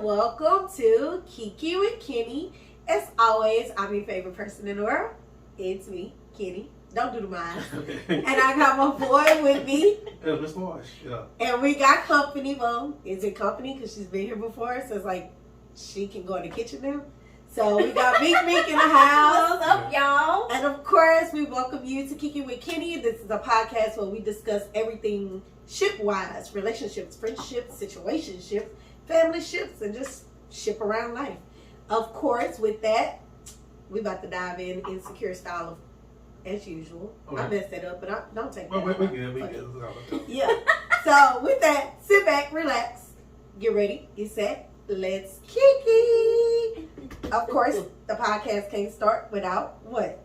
welcome to Kiki with Kenny. As always, I'm your favorite person in the world. It's me, Kenny. Don't do the mind. And I got my boy with me. Yeah, Miss Marsh. Yeah. And we got company. Well, is it company? Because she's been here before, so it's like she can go in the kitchen now. So we got Meek in the house. What's up, y'all? And of course, we welcome you to Kiki with Kenny. This is a podcast where we discuss everything ship-wise, relationships, friendships, situationships, family ships, and just ship around life. Of course, with that, we about to dive in insecure style of, as usual. Okay. I messed that up, but don't take Well, that. we good. Yeah. So with that, sit back, relax, get ready, get set. Let's Kiki. Of course, the podcast can't start without what?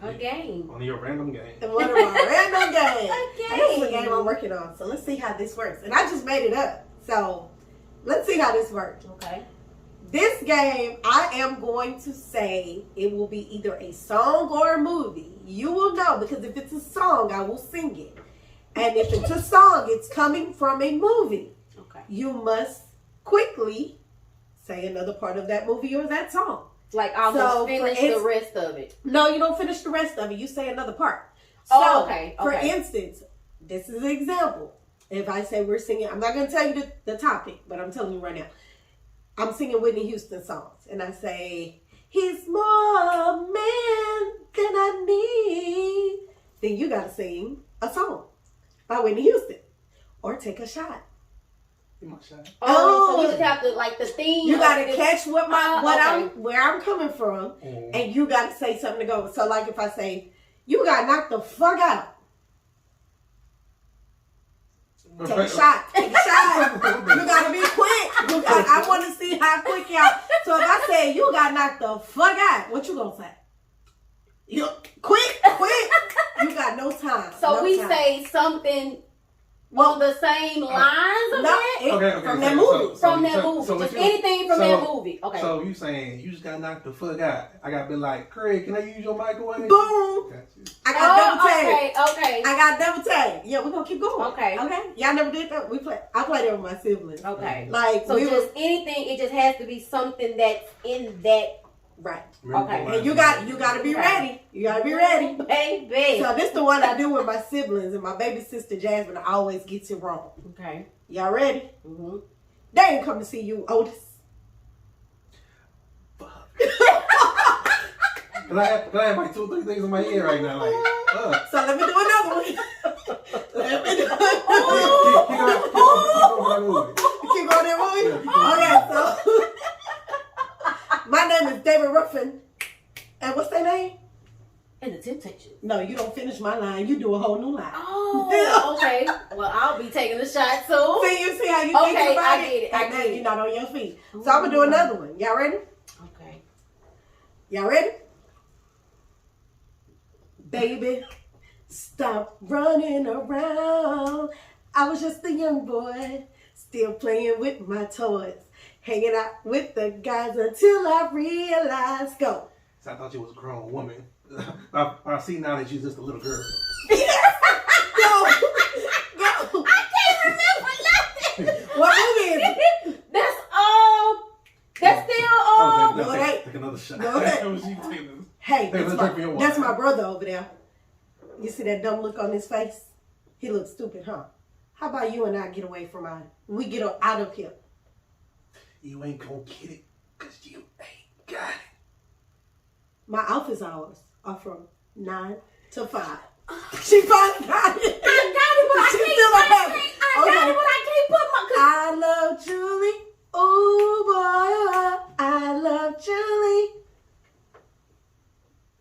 A game. On your random game. One of our random games. A This is a game I'm working on, so let's see how this works. And I just made it up, so let's see how this works. Okay. This game, I am going to say it will be either a song or a movie. You will know, because if it's a song, I will sing it. And if it's a song, it's coming from a movie. Okay. You must quickly say another part of that movie or that song. Like almost finish the rest of it. No, you don't finish the rest of it. You say another part. Oh, So, okay. For instance, this is an example. If I say we're singing, I'm not going to tell you the topic, but I'm telling you right now. I'm singing Whitney Houston songs, and I say, he's more man than I need. Then you got to sing a song by Whitney Houston, or take a shot. You my shot. So you just have to, like, the theme. You got to catch where I'm coming from, Mm. and you got to say something to go. So, like, if I say, you got knocked the fuck out. Take a shot. Take a shot. You gotta be quick. I want to see how quick y'all. So if I say you got knocked the fuck out, what you gonna say? You quick. You got no time. So no we time. say something on the same lines of that? Okay. From that movie. From that movie. So Just anything from that movie. Okay. So you saying you just got knocked the fuck out. I got to be like, Craig, can I use your microwave? Boom. Gotcha. I got double tag. Okay. I got double tag. Yeah, we're gonna keep going. Okay. Y'all never did that? I played it with my siblings. Okay. Like So just anything, it just has to be something that's in that. right. Okay. And you gotta be ready. You gotta be ready. Baby. So this the one I do with my siblings, and my baby sister Jasmine always gets it wrong. Okay. Y'all ready? Mm-hmm. They ain't come to see you, Otis. Fuck. Can I have like 2 or 3 things in my head right now? Like, So let me do another one. Keep going that movie? Okay, so my name is David Ruffin. And what's their name? And the Temptations. No, you don't finish my line. You do a whole new line. Oh, okay. Well, I'll be taking a shot soon. See how you think about it? I And get then it. you're not on your feet. So I'm going to do another one. Y'all ready? Okay. Y'all ready? Baby, stop running around. I was just a young boy, still playing with my toys, hanging out with the guys until I realized. Go. So I thought you was a grown woman. I see now that you're just a little girl. Go. I can't remember nothing. What movie is it? That's still No, it ain't. Take another shot. No, it ain't. That was you taking this. Hey, Hey, let's drink your water. that's my brother over there. You see that dumb look on his face? He looks stupid, huh? How about you and I get away from mine? We get out of here. You ain't gonna get it because you ain't got it. My office hours are from 9 to 5. She finally got it. I got it, but I She can't. still don't have it. I got it, but I can't put my. I love Julie. Oh boy, I love Julie.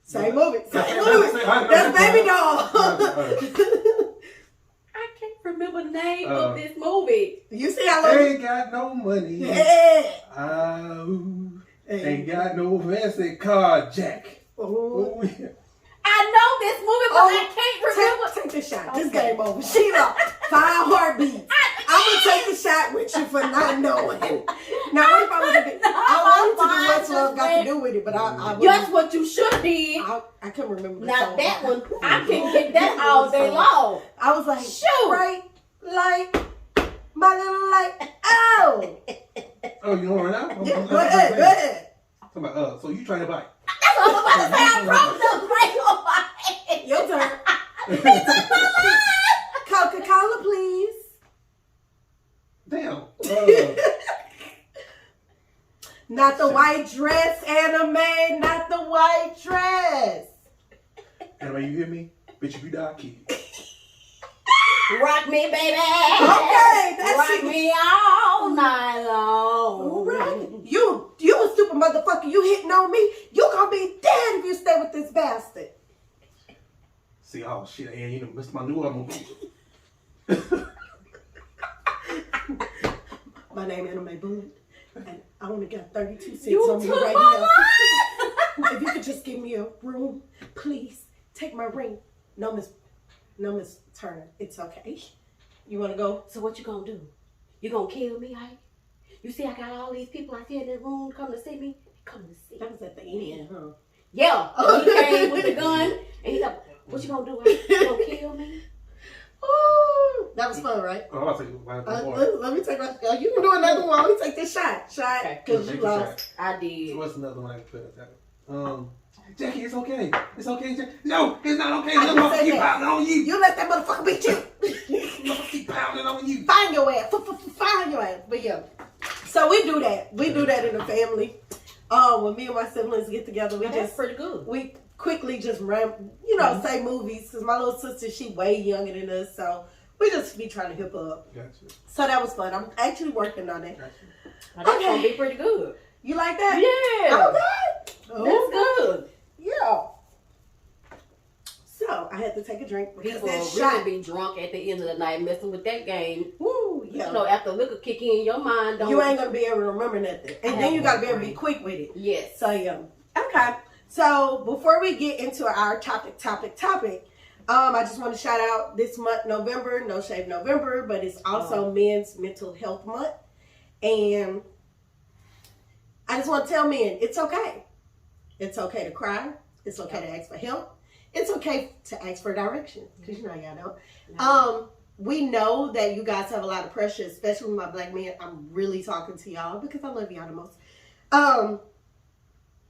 Same movie. That's Baby Doll. I can't remember the name of this movie. You see how long? Ain't got no money. Yeah. Ain't got no fancy car, Jack. Ooh. Oh, yeah. I know this movie, but I can't remember. Take the shot. Okay. This game over. Sheila, 5 heartbeats. I'm gonna take the shot with you for not knowing. Now, what if I would have been? I wanted to do what's love got to do with it, but I That's what you should did. I couldn't remember the Now song. that one, I can get that all day long. I was like, Shoot. right, like, My little light. Oh. Oh, you want right now? Yeah, go ahead. Go ahead. Talking about, so you trying to bite? That's what I'm about to say. I froze up right on my head. Your turn. He took my Coca-Cola, please. Damn. Not the white dress, anime. Not the white dress. Anyway, you hear me? Bitch, if you die, I kill you. Rock me, baby. Okay, that's Rock it. me all night long. Right. You a stupid motherfucker. You hitting on me. You gonna be dead if you stay with this bastard. See, oh shit, and you done missed my new album. My name is Anime Bullet, and I only got 32 cents You on me took right my now. If you could just give me a room, please. Take my ring. No, Miss Turner. It's okay. You want to go? So what you gonna do? You gonna kill me, Ike? You see I got all these people out here in the room come to see me? Come to see That was at the end, huh? Yeah. And he came with the gun and he's like, what you gonna do, Ike? You gonna kill me? Ooh, that was fun, right? Oh, I'll take you. Let me take my. You can do another one. Let me take this shot, Okay. because you Take the lost. I did. So what's another one I can put at? Jackie, it's okay. It's okay, Jackie. No, it's not okay. I Let can me say keep that. pounding on you. You let that motherfucker beat you. Let me keep pounding on you. Find your ass. Find your ass. But yeah. So we do that. We do that in the family. When me and my siblings get together, we That's just pretty good. we quickly just say movies, because my little sister, she way younger than us, so we just be trying to hip her up. Gotcha. So that was fun. I'm actually working on it. Gotcha. Now, that's gonna be pretty good. You like that? Yeah. Okay. That's good. Yeah. So I had to take a drink because People that will shot. really be drunk at the end of the night messing with that game. Woo, yeah. You know, after liquor kick in, your mind don't. You ain't gonna be able to remember nothing, and then you gotta be able to be quick with it. Yes. So yeah. Okay. So before we get into our topic, I just want to shout out this month, November, No Shave November, but it's also Men's Mental Health Month, and I just want to tell men it's okay. It's okay to cry. It's okay to ask for help. It's okay to ask for directions, because you know y'all know. No. We know that you guys have a lot of pressure, especially with my black men. I'm really talking to y'all because I love y'all the most.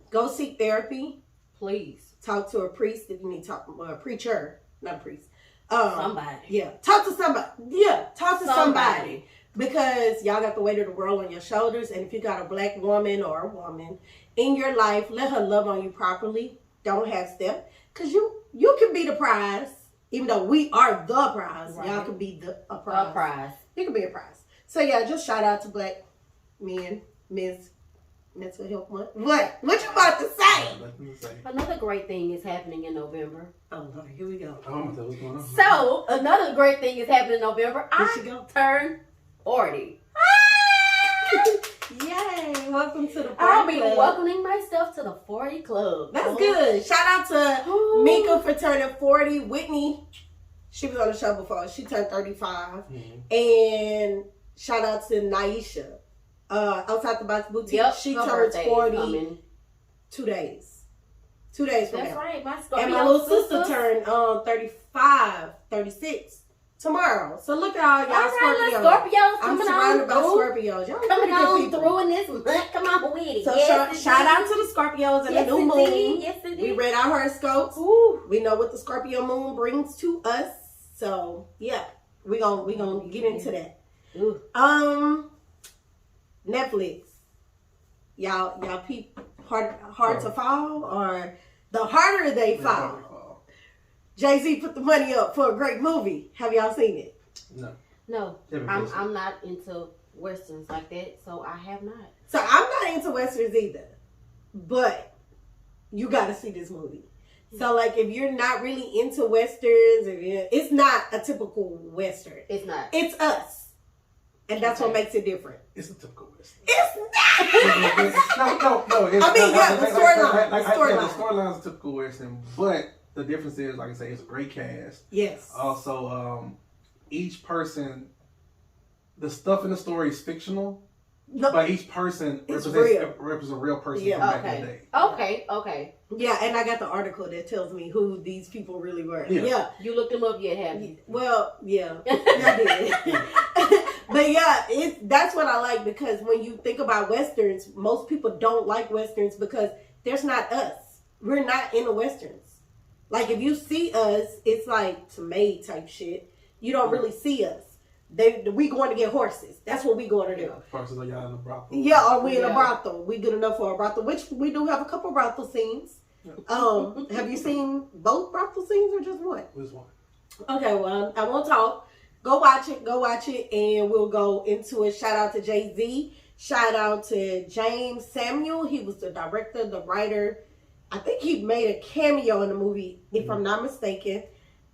Go seek therapy. Please. Talk to a priest if you need to talk, or a preacher, not a priest. Somebody. Yeah, talk to somebody. Yeah, talk to somebody. Because y'all got the weight of the world on your shoulders, and if you got a black woman or a woman in your life, let her love on you properly. Don't half step, because you can be the prize, even though we are the prize. Right. Y'all can be a prize. A prize. You can be a prize. So yeah, just shout out to black men, Men's Mental Health Month. What you about to say? Nothing to say. Another great thing is happening in November. Oh Lord, here we go. Oh, I'm gonna tell what's going on. So, another great thing is happening in November. Here she go. I turned 40. Yay! Welcome to the 40 I'll be Club. welcoming myself to the 40 Club. That's good. Shout out to Ooh. Mika for turning 40. Whitney, she was on the show before. She turned 35. Mm-hmm. And shout out to Naisha. Outside the Box Boutique. Yep, She her turns birthday is 40 coming. 2 days. 2 days from That's now. right. My And Scorpio my little sister sisters. turned 35, 36 tomorrow. So look at all y'all All right, Scorpios. let's Scorpios I'm coming surrounded on by through. Scorpios. Y'all Coming pretty good on people. through in this month. Come on with it. So Yes, shout out indeed. to the Scorpios and Yes, the new moon. indeed. Yes, indeed. We read our horoscopes. Ooh. We know what the Scorpio moon brings to us. So yeah, we gonna get into that. Ooh. Netflix. Y'all peep hard to fall, or the harder they fall. Jay-Z put the money up for a great movie. Have y'all seen it? No, Never I'm been seen. not into westerns like that, so I have not. So I'm not into westerns either, but you got to see this movie. So like, if you're not really into westerns, it's not a typical western. It's not. It's us, and that's what makes it different. It's a typical Western. It's not. No. It's I mean, not- yeah, the storyline. like, The yeah, storyline. the storyline is a typical Western, but the difference is, like I say, it's a great cast. Yes. Also, each person, the stuff in the story is fictional, No, But each person It's represents a real person Yeah. from back in the day. Okay. yeah, and I got the article that tells me who these people really were. Yeah. Yeah. You looked them up yet, have you? Well, yeah, I did. But yeah, that's what I like, because when you think about Westerns, most people don't like Westerns because there's not us. We're not in the Westerns. Like, if you see us, it's like some maid type shit. You don't really see us. We going to get horses. That's what we going to do. Versus are y'all in a brothel? Yeah, or we in a brothel. We good enough for a brothel, which we do have a couple brothel scenes. Have you seen both brothel scenes or just one? Which one? Okay, well, I won't talk. Go watch it, and we'll go into it. Shout out to Jay-Z. Shout out to James Samuel. He was the director, the writer. I think he made a cameo in the movie, if I'm not mistaken.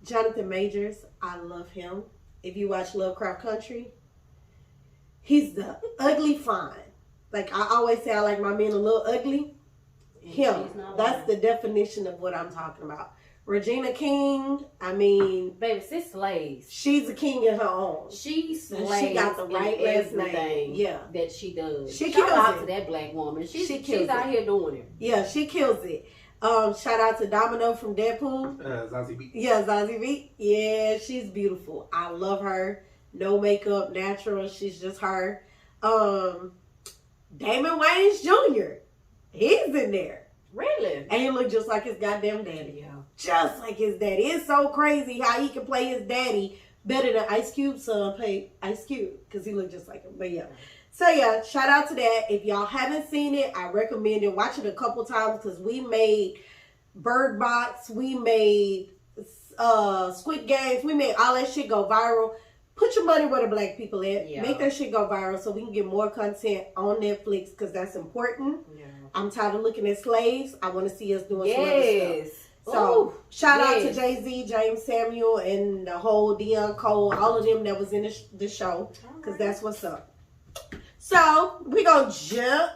Jonathan Majors, I love him. If you watch Lovecraft Country, he's the ugly fine. Like, I always say I like my men a little ugly. Him. That's the definition of what I'm talking about. Regina King, I mean, Baby, sis slays. she's a king in her own. She And slays. she got the right in last name. everything Yeah. that she does. She Shout kills out it. to that black woman. She She's kills out it. here doing it. Yeah, she kills it. Shout out to Domino from Deadpool. Zazie Beetz. Yeah, Zazie Beetz. Yeah, she's beautiful. I love her. No makeup, natural. She's just her. Damon Wayans Jr. He's in there. Really? And he look just like his goddamn daddy, y'all. Just like his daddy. It's so crazy how he can play his daddy better than Ice Cube's son played Ice Cube. Because he looked just like him. But yeah. So yeah, shout out to that. If y'all haven't seen it, I recommend it. Watch it a couple times, because we made Bird Box, we made Squid Games, we made all that shit go viral. Put your money where the black people at. Yeah. Make that shit go viral so we can get more content on Netflix, because that's important. Yeah. I'm tired of looking at slaves. I want to see us doing some other stuff. Yes. So Ooh, shout out to yes. Jay-Z, James Samuel, and the whole Deion Cole, all of them that was in the show, because that's what's up. So we're going to jump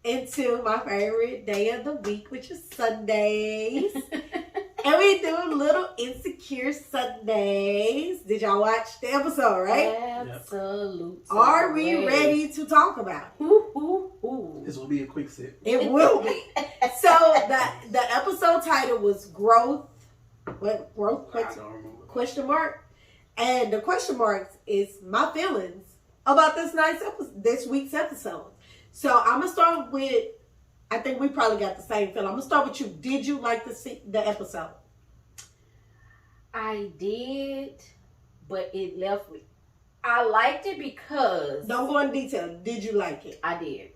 into my favorite day of the week, which is Sundays. And we do little Insecure Sundays. Did y'all watch the episode, right? Absolutely. Are we ready to talk about it? Ooh. This will be a quick sip. It will be. So the episode title was Growth. What growth? I don't remember. Question mark. And the question marks is my feelings about this week's episode. So I'm gonna start with. I think we probably got the same feeling. I'm gonna start with you. Did you like the episode? I did, but it left me. I liked it because Don't go in detail. Did you like it? I did.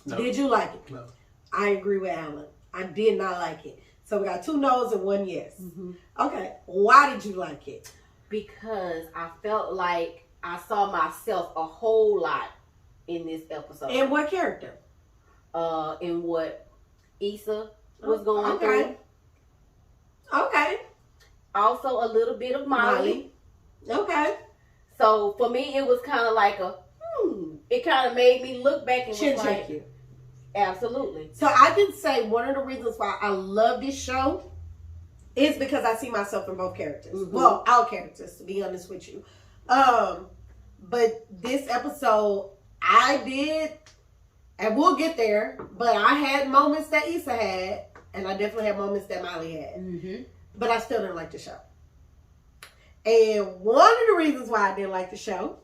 No. Did you like it? No. I agree with Alan. I did not like it. So we got 2 no's and 1 yes. Mm-hmm. Okay. Why did you like it? Because I felt like I saw myself a whole lot in this episode. And what character? In what Issa was going through. Okay. Also a little bit of Molly. Okay. So for me, it was kind of like it kind of made me look back and Chin was check like, you. absolutely. So I can say one of the reasons why I love this show is because I see myself in both characters. Mm-hmm. Well, all characters, to be honest with you. But this episode, I did, and we'll get there, but I had moments that Issa had, and I definitely had moments that Molly had. Mm-hmm. But I still didn't like the show. And one of the reasons why I didn't like the show,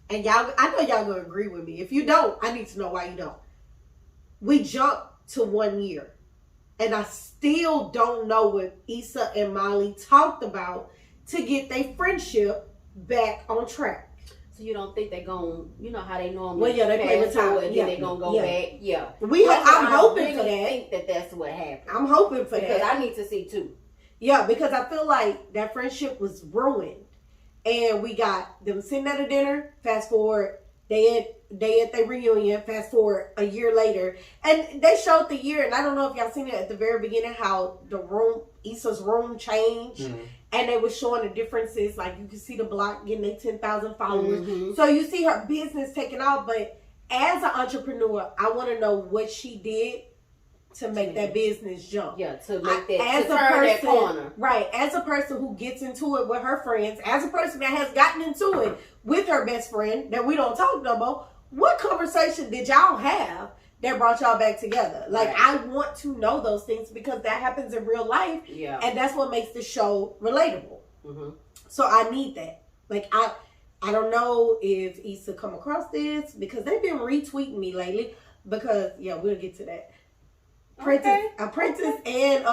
and y'all, I know y'all gonna agree with me. If you don't, I need to know why you don't. We jumped to 1 year, and I still don't know what Issa and Molly talked about to get their friendship back on track. So you don't think they're going, you know how they normally Well, yeah, they play fast the time. forward and Yeah. then they're going to go Yeah. back. Yeah. I'm hoping really for that. think that that's what happened. I'm hoping for because that. I need to see too. Yeah, because I feel like that friendship was ruined. And we got them sitting at a dinner. Fast forward, they at their reunion. Fast forward a year later. And they showed the year. And I don't know if y'all seen it at the very beginning, how the room, Issa's room changed. Mm-hmm. And they were showing the differences. Like, you can see the block getting their 10,000 followers. Mm-hmm. So you see her business taking off. But as an entrepreneur, I want to know what she did to make that business jump. Yeah, to make that, As to a turn that person, corner. right? As a person who gets into it with her friends, as a person that has gotten into it with her best friend that we don't talk no more, what conversation did y'all have that brought y'all back together? Like, Right. I want to know those things because that happens in real life. Yeah. And that's what makes the show relatable. Mm-hmm. So I need that. Like, I don't know if Issa come across this because they've been retweeting me lately because, yeah, we'll get to that. Apprentice and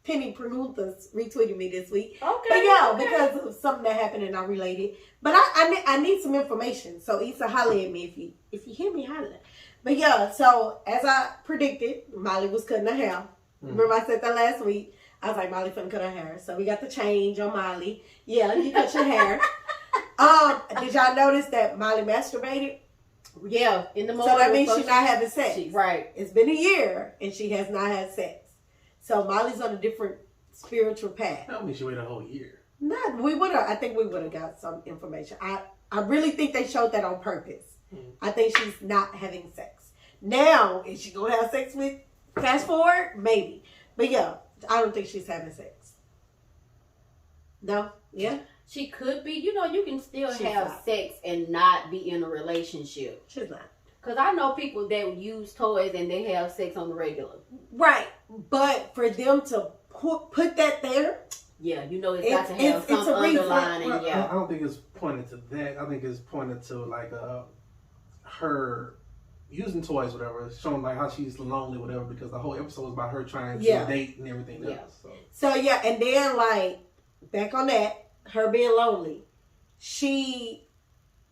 Penny Preguntas retweeted me this week. Okay. But yeah, because of something that happened and I related. But I need some information. So Issa, holler at me if you hear me, holler. But yeah, so as I predicted, Molly was cutting her hair. Remember I said that last week? I was like, Molly finna cut her hair. So we got the change on Molly. Yeah, you cut your hair. Did y'all notice that Molly masturbated? Yeah, in the morning. So that means she's not having sex. Right. It's been a year and she has not had sex. So Molly's on a different spiritual path. That means she waited a whole year. I think we would have got some information. I really think they showed that on purpose. I think she's not having sex. Now, is she gonna have sex with fast forward? Maybe. But yeah, I don't think she's having sex. No? Yeah? She could be. You know, you can still She's have not. sex and not be in a relationship. She's not. Because I know people that use toys and they have sex on the regular. Right. But for them to put that there, Yeah, you know it's got to have it's some a reason. underlining. Well, Yeah. I don't think it's pointed to that. I think it's pointed to like her using toys, whatever, showing like how she's lonely, whatever, because the whole episode was about her trying to date and everything Yeah. else. So yeah, and then like back on that, her being lonely, she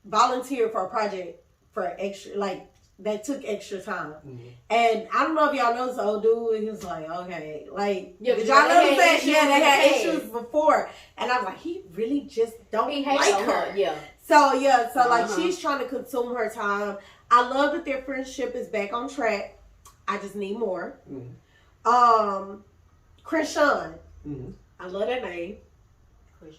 volunteered for a project for extra, like that took extra time. Mm-hmm. And I don't know if y'all know this old dude. He was like, okay, like Yeah, did but y'all they notice had that? issues Yeah, they in the had past. issues before, and I was like, he really just don't He hates like on her. her. Yeah. So yeah, so like Uh-huh. she's trying to consume her time. I love that their friendship is back on track. I just need more. Mm-hmm. Krishan. Mm-hmm. I love that name.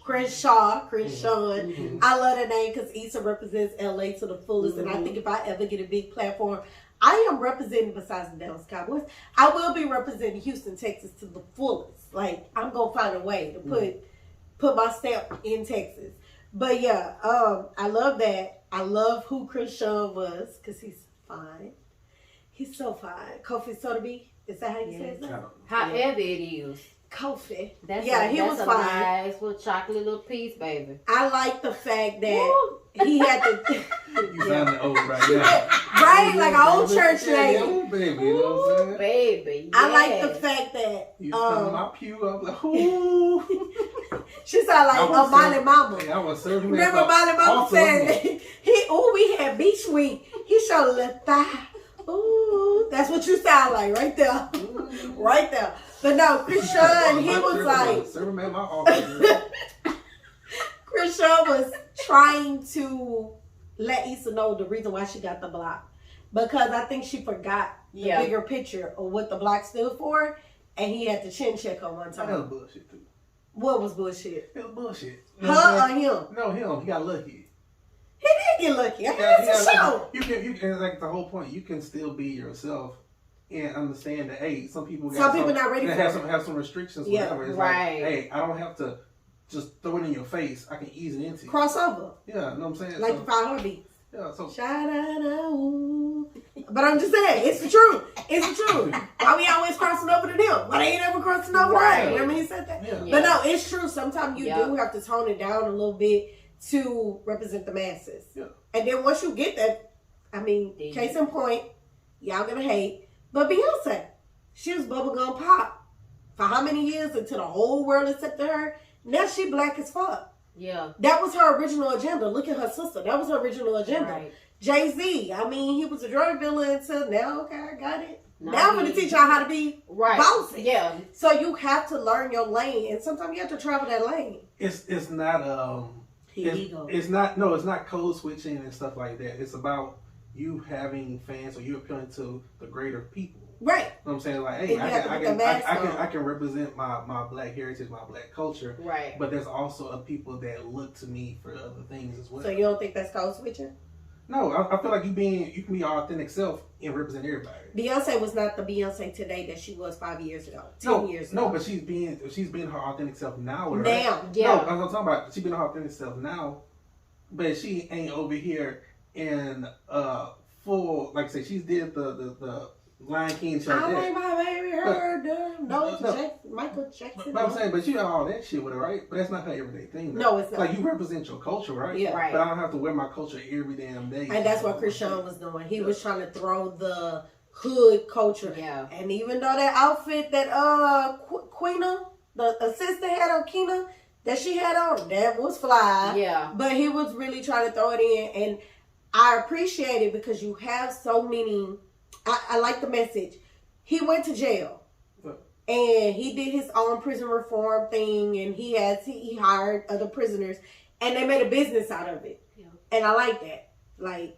Krishan. Mm-hmm. I love that name because Issa represents LA to the fullest. And I think if I ever get a big platform, I am representing, besides the Dallas Cowboys, I will be representing Houston, Texas to the fullest. Like, I'm going to find a way to put my stamp in Texas. But yeah, I love that. I love who Krishan was because he's fine. He's so fine. Kofi Sotheby, is that how you say his name? However it is. Kofi. That's he was a fine. nice little chocolate little piece, baby. I like the fact that Woo. he had to... You sounding old right now. Right, like an old church lady. Yeah, baby, you know what I'm saying? Baby, I like yes. the fact that You sound my pew up like, ooh. she sound like a Molly Mama. Hey, I was serving Remember Molly Mama said we had beach week. He showed a little thigh. Ooh, that's what you sound like right there. Right there. But no, Krishan, he was like serving at my office. Krishan was trying to let Issa know the reason why she got the block. Because I think she forgot the bigger picture of what the block stood for, and he had to chin check her one That was time. bullshit too. What was bullshit? It was bullshit. Her or him? No, him. He got lucky. He did get lucky. I mean, Yeah, that's a show. you can, and like the whole point, you can still be yourself and understand that, hey, some people not ready for it. have some restrictions, Yeah, whatever. It's right. like, hey, I don't have to just throw it in your face. I can ease it into you. Crossover. Yeah, you know what I'm saying? Like So, the 5 heartbeats. yeah, so Sha-da-da-ooh. But I'm just saying, it's the truth. It's the truth. Why we always crossing over to them? Why they ain't ever crossing over to Right. us? Remember he said that? Yeah. But no, it's true. Sometimes you Yeah. do have to tone it down a little bit to represent the masses. Yeah. And then once you get that, I mean, Yeah. case in point, y'all gonna hate. But Beyonce, she was bubblegum pop for how many years until the whole world accepted her? Now she black as fuck. Yeah. That was her original agenda. Look at her sister. That was her original agenda. Right. Jay-Z, I mean, he was a drug dealer until now. Okay, I got it. Now Now I'm going to he- teach y'all how to be Right. bossy. Yeah. So you have to learn your lane, and sometimes you have to travel that lane. it's not Illegal. it's not code switching and stuff like that. It's about you having fans or you appealing to the greater people. Right. You know what I'm saying? Like, hey, And you have to put the mask on. I can represent my black heritage, my black culture. Right. But there's also a people that look to me for other things as well. So you don't think that's code switching? No, I feel like you can be your authentic self and represent everybody. Beyonce was not the Beyonce today that she was 5 years ago, 10 years ago. No, but she's being her authentic self now. With her. Now. Yeah. No, I'm talking about she's being her authentic self now but she ain't over here in full. Like I said, she did the Lion King show. I like my baby heard Michael Jackson. But I'm saying, but you got all that shit with her, right? But that's not her everyday thing. Though. No, it's not. Like you represent your culture, right? Yeah, right. But I don't have to wear my culture every damn day. And that's what Krishan was doing. He was trying to throw the hood culture. Yeah. And even though that outfit that Queena, the assistant had on Keena, that she had on, that was fly. Yeah. But he was really trying to throw it in, and I appreciate it because you have so many. I like the message. He went to jail. And he did his own prison reform thing, and he hired other prisoners, and they made a business out of it. Yeah. And I like that. Like,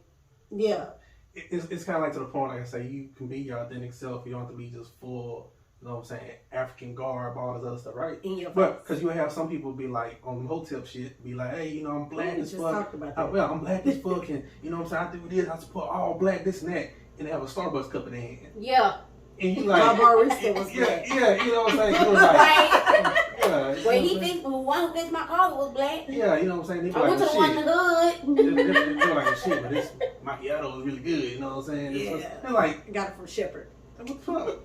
yeah. It's kind of like to the point, like I say, you can be your authentic self. You don't have to be just full, you know what I'm saying, African garb, all this other stuff, right? In your face. But because you have some people be like, on the hotel shit, be like, hey, you know, I'm black as fuck. Talked about that. Well, I'm black as fuck, and you know what I'm saying, I do this, I support all black, this and that, and they have a Starbucks cup in their hand. Yeah. And you like, my barista was black. Yeah, you know what I'm saying? You know, like, Right. Yeah, well, he thinks the one who thinks my car was black. Yeah, you know what I'm saying? They be I like, went to the one in the hood. They feel like a shit, but this macchiato is really good. You know what I'm saying? Yeah. They're like, got it from Shepherd. what the fuck?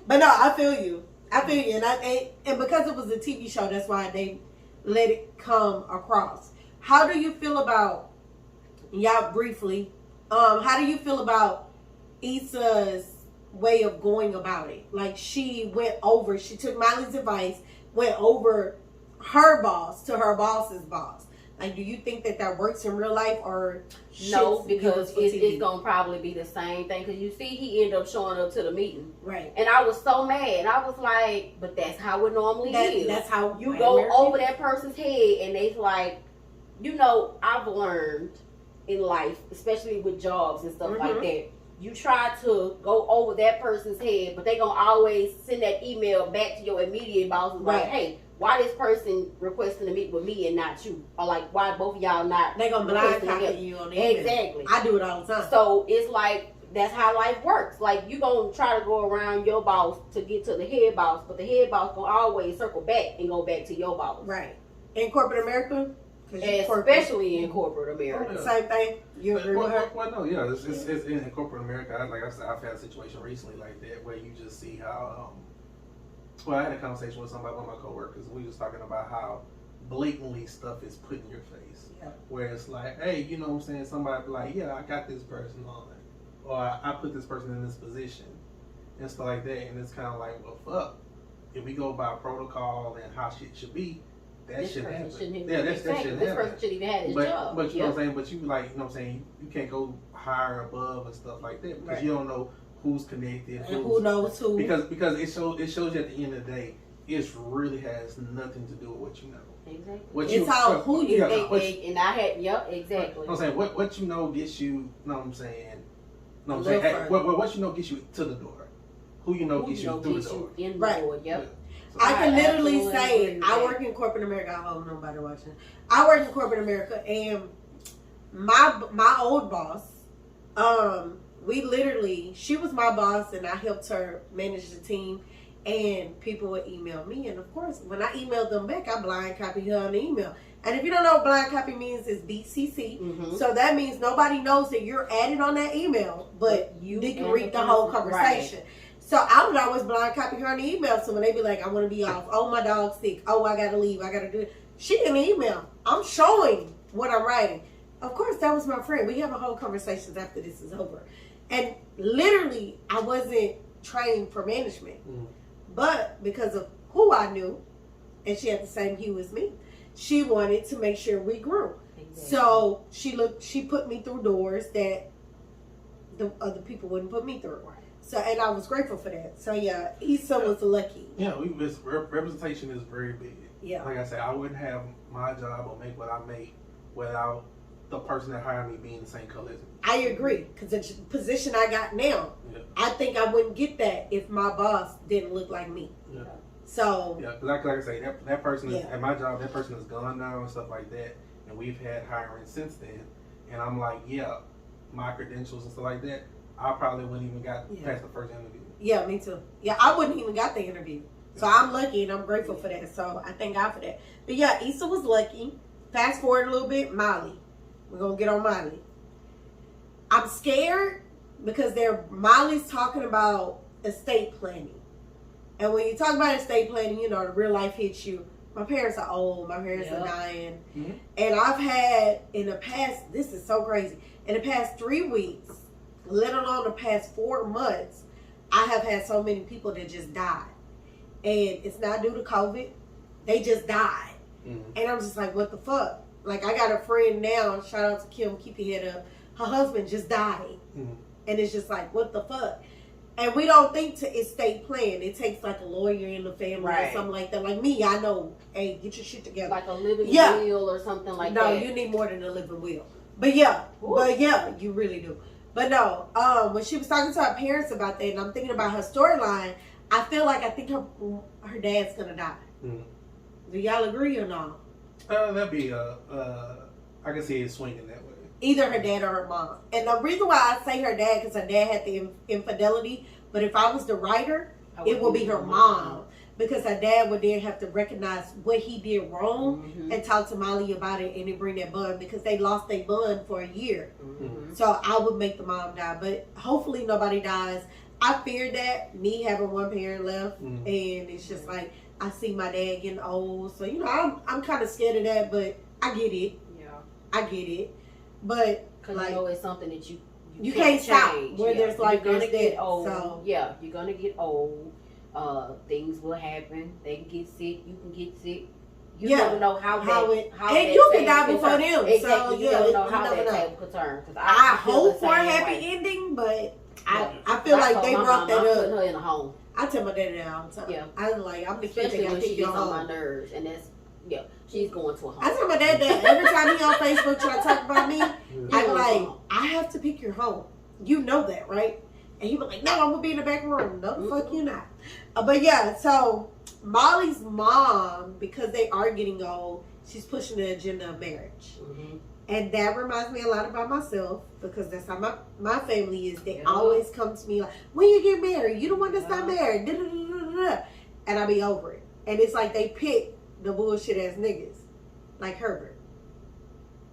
But no, I feel you, and because it was a TV show, that's why they let it come across. How do you feel about y'all briefly? How do you feel about Issa's way of going about it? Like she took Miley's advice, went over her boss to her boss's boss. Like, do you think that works in real life, or no? Because it's gonna probably be the same thing. Because you see, he ended up showing up to the meeting, right? And I was so mad. I was like, but that's how it normally is. That's how you go over that person's head, and they's like, you know, I've learned in life, especially with jobs and stuff like that. You try to go over that person's head, but they gonna always send that email back to your immediate boss, like, hey, why this person requesting to meet with me and not you? Or like, why both of y'all not? They gonna blind copy you on the email. Exactly. I do it all the time. So it's like, that's how life works. Like, you gonna try to go around your boss to get to the head boss, but the head boss gonna always circle back and go back to your boss. Right. In corporate America? Especially in corporate America. Same thing. You agree with her? Well, no, yeah. It's in corporate America. Like I said, I've had a situation recently like that where you just see how. Well, I had a conversation with somebody, one of my coworkers. We was talking about how blatantly stuff is put in your face. Yeah. Where it's like, hey, you know what I'm saying? Somebody be like, yeah, I got this person on, or I put this person in this position, and stuff like that. And it's kind of like, well, fuck. If we go by protocol and how shit should be. That shouldn't happen. Yeah, that shouldn't happen. This person should even have his job. But you know what I'm saying? But you like, you know what I'm saying? You can't go higher above and stuff like that because you don't know who's connected. And who knows who. Because it shows you at the end of the day, it really has nothing to do with what you know. Exactly. It's how who you think. And I had, exactly. You know what I'm saying? What you know gets you, you know what I'm saying? What you know gets you to the door. Who you know gets you through the door. In the door, yep. I can literally say I work in corporate America. I hope nobody watching. I work in corporate America, and my old boss, she was my boss, and I helped her manage the team. And people would email me, and of course, when I emailed them back, I blind copied her on the email. And if you don't know what blind copy means, it's BCC. So that means nobody knows that you're added on that email, but you can read the whole conversation. Right. So I would always blind copy her on the email. So when they be like, I want to be off. Oh, my dog's sick. Oh, I got to leave. I got to do it. She in the email. I'm showing what I'm writing. Of course, that was my friend. We have a whole conversation after this is over. And literally, I wasn't trained for management. But because of who I knew, and she had the same hue as me, she wanted to make sure we grew. Exactly. So she put me through doors that the other people wouldn't put me through. So, and I was grateful for that. So, yeah, Issa was lucky. Yeah, representation is very big. Yeah. Like I said, I wouldn't have my job or make what I make without the person that hired me being the same color as me. I agree. Because the position I got now, I think I wouldn't get that if my boss didn't look like me. Yeah. So. Yeah, because like I say, that person is, at my job, that person is gone now and stuff like that. And we've had hiring since then. And I'm like, yeah, my credentials and stuff like that, I probably wouldn't even got past the first interview. Yeah, me too. Yeah, I wouldn't even got the interview. So I'm lucky and I'm grateful for that. So I thank God for that. But yeah, Issa was lucky. Fast forward a little bit, Molly. We're gonna get on Miley. I'm scared because Miley's talking about estate planning. And when you talk about estate planning, you know, the real life hits you. My parents are old. My parents are dying. Mm-hmm. And I've had in the past, this is so crazy, in the past 3 weeks, let alone the past 4 months, I have had so many people that just died. And it's not due to COVID. They just died. Mm-hmm. And I'm just like, what the fuck? Like, I got a friend now, shout out to Kim, keep your head up. Her husband just died. Mm-hmm. And it's just like, what the fuck? And we don't think to estate plan. It takes like a lawyer in the family or something like that. Like me, I know, hey, get your shit together. Like a living will or something like that. No, you need more than a living will. But yeah, you really do. But no, when she was talking to her parents about that, and I'm thinking about her storyline, I think her dad's gonna die. Mm-hmm. Do y'all agree or not? That'd be I can see it swinging that way. Either her dad or her mom. And the reason why I say her dad, because her dad had the infidelity, but if I was the writer, it would be her mom. Because her dad would then have to recognize what he did wrong and talk to Molly about it and then bring that bond, because they lost their bond for a year. Mm-hmm. So I would make the mom die. But hopefully nobody dies. I fear that, me having one parent left, and it's just like, I see my dad getting old. So, you know, I'm kind of scared of that, but I get it. Yeah. I get it. But because like, you know it's something that you can't stop where there's like you're gonna get death, old. So. Yeah, you're gonna get old. Things will happen. They can get sick. You can get sick. You never know how and you can die before them. Exactly. So you never know how that table could turn. I hope for a happy ending, but I feel like they brought that up. Putting her in a home. I tell my daddy that all the time. Yeah, I'm the kid that got to get on my nerves, and that's. Yeah, she's going to a home. I tell my dad that every time he on Facebook trying to talk about me, I'm like, I have to pick your home. You know that, right? And he was like, no, I'm going to be in the back room. No, the fuck you not. But yeah, so Molly's mom, because they are getting old, she's pushing the agenda of marriage. Mm-hmm. And that reminds me a lot about myself, because that's how my family is. They always come to me like, when you get married, you the one that's not married. And I be over it. And it's like they pick the bullshit ass niggas like Herbert.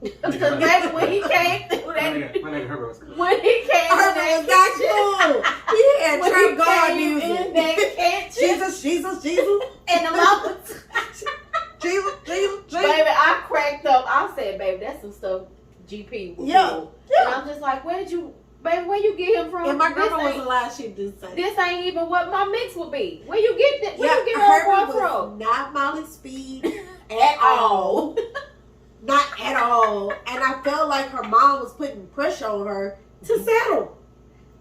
Because baby, when he came through that, my nigga Herbert was cool. When he came, Herbert was not cool. He had trap guard music. Jesus, and the mama, Jesus. Baby, I cracked up. I said, baby, that's some stuff GP would do. And I'm just like, where you get him from? And my grandma was alive, she did say. This ain't even what my mix would be. Where you get that? Where you get her from? Not Molly Speed at all. Not at all. And I felt like her mom was putting pressure on her to settle.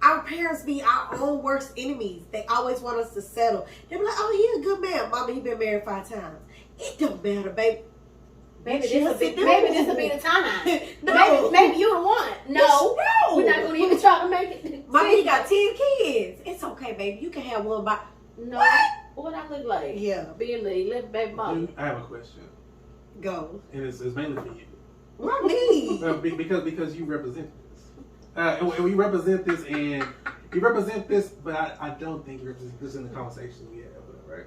Our parents be our own worst enemies. They always want us to settle. They be like, oh, he a good man. Mama, he been married 5 times. It don't matter, baby. Maybe this will be the time. No. Maybe you the one. No. We're not going to even try to make it. Mama, he got 10 kids. It's okay, baby. You can have one by... No. What I look like? Yeah. Being the 11th baby mama. I have a question. Go. And it's mainly for you. Why me? Because you represent this. And you represent this, but I don't think you represent this in the conversations we have, right?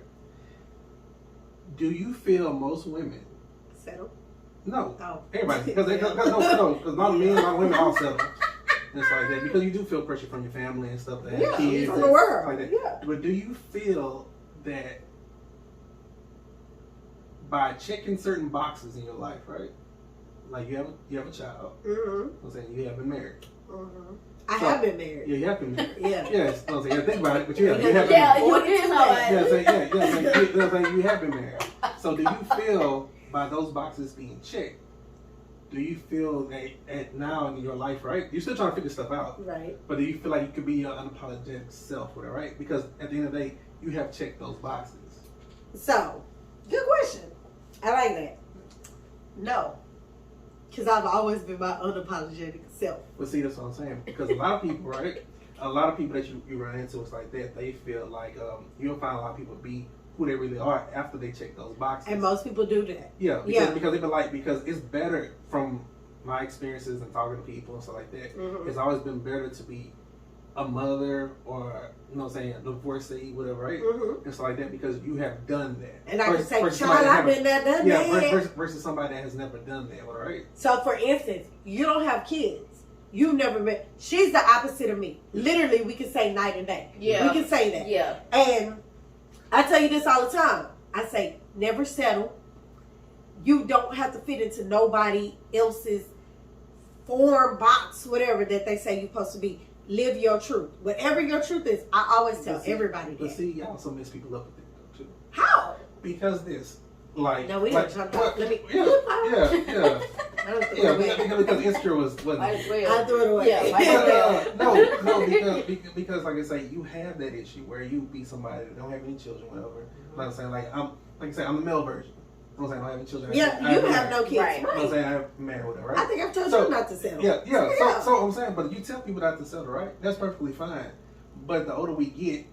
Do you feel most women settle? No. Oh. Everybody. Because a lot of men, a lot of women all settle. And stuff like that. Because you do feel pressure from your family and stuff like that. Yeah, kids from the world. Like that. Yeah. But do you feel that by checking certain boxes in your life, right? Like you have a child. Mm-hmm. I'm saying you have been married. Mm-hmm. I have been married. Yeah, you have been married. Yeah. Yes. I'm saying, think about it, but you have been married. You have been married. So do you feel by those boxes being checked, do you feel that at now in your life, right? You're still trying to figure stuff out. Right. But do you feel like you could be your unapologetic self with it, right? Because at the end of the day, you have checked those boxes. So, good question. I like that. No. Because I've always been my unapologetic self. But see, that's what I'm saying. Because a lot of people, right? A lot of people that you run into, it's like that. They feel like you'll find a lot of people be who they really are after they check those boxes. And most people do that. Yeah, because they feel like, because it's better from my experiences and talking to people and stuff like that. Mm-hmm. It's always been better to be a mother or, you know what I'm saying, a divorcee, whatever, right? Mm-hmm. It's like that because you have done that. And I can say, versus child, somebody that I've been there, done that. versus somebody that has never done that, all right? So, for instance, you don't have kids. You've never met. She's the opposite of me. Literally, we can say night and day. Yeah. We can say that. Yeah. And I tell you this all the time. I say, never settle. You don't have to fit into nobody else's form, box, whatever that they say you're supposed to be. Live your truth. Whatever your truth is, I always tell everybody But that. see, y'all also mess people up with it, though, too. How? Because this, like... No, we like, didn't jump out. Let me... Yeah. I don't throw it away. Because insecure wasn't... Might as well. I threw it away. Yeah, might as well. No, because like I say, you have that issue where you be somebody that don't have any children, whatever. Like I'm saying, I'm the male version. You know what I'm saying? I don't have any children. Yeah, you have no kids. Right. You know what I'm saying? I have married, whatever, right? I think I've told So- you not to settle. Yeah. So I'm saying, but you tell people not to settle, right? That's perfectly fine. But the older we get,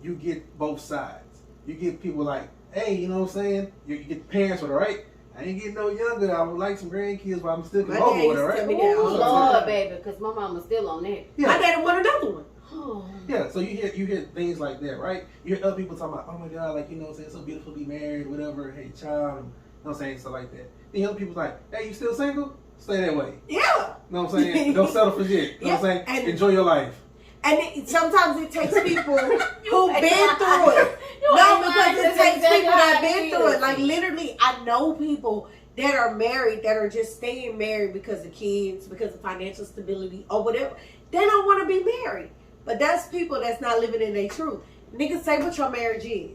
you get both sides. You get people like, hey, you know what I'm saying? You get parents with it, right? I ain't getting no younger. I would like some grandkids, but I'm still My over dad with it, used to right? tell me that all the Lord, time. baby, because my mama's still on that. Yeah. My daddy want another one. Yeah, so you hear things like that, right? You hear other people talking about, oh my God, like, you know what I'm saying, so beautiful to be married, whatever, hey, child, and, you know what I'm saying, stuff like that. Then other people's like, hey, you still single? Stay that way. Yeah. You know what I'm saying? Don't settle for shit. You know what I'm saying? And- Enjoy your life. And sometimes it takes people who've ain't been through lying. it. You No, ain't because lying. it That's takes exactly people how that it been through it. is. Like literally, I know people that are married that are just staying married because of kids, because of financial stability or whatever. They don't want to be married. But that's people that's not living in their truth. Niggas say what your marriage is.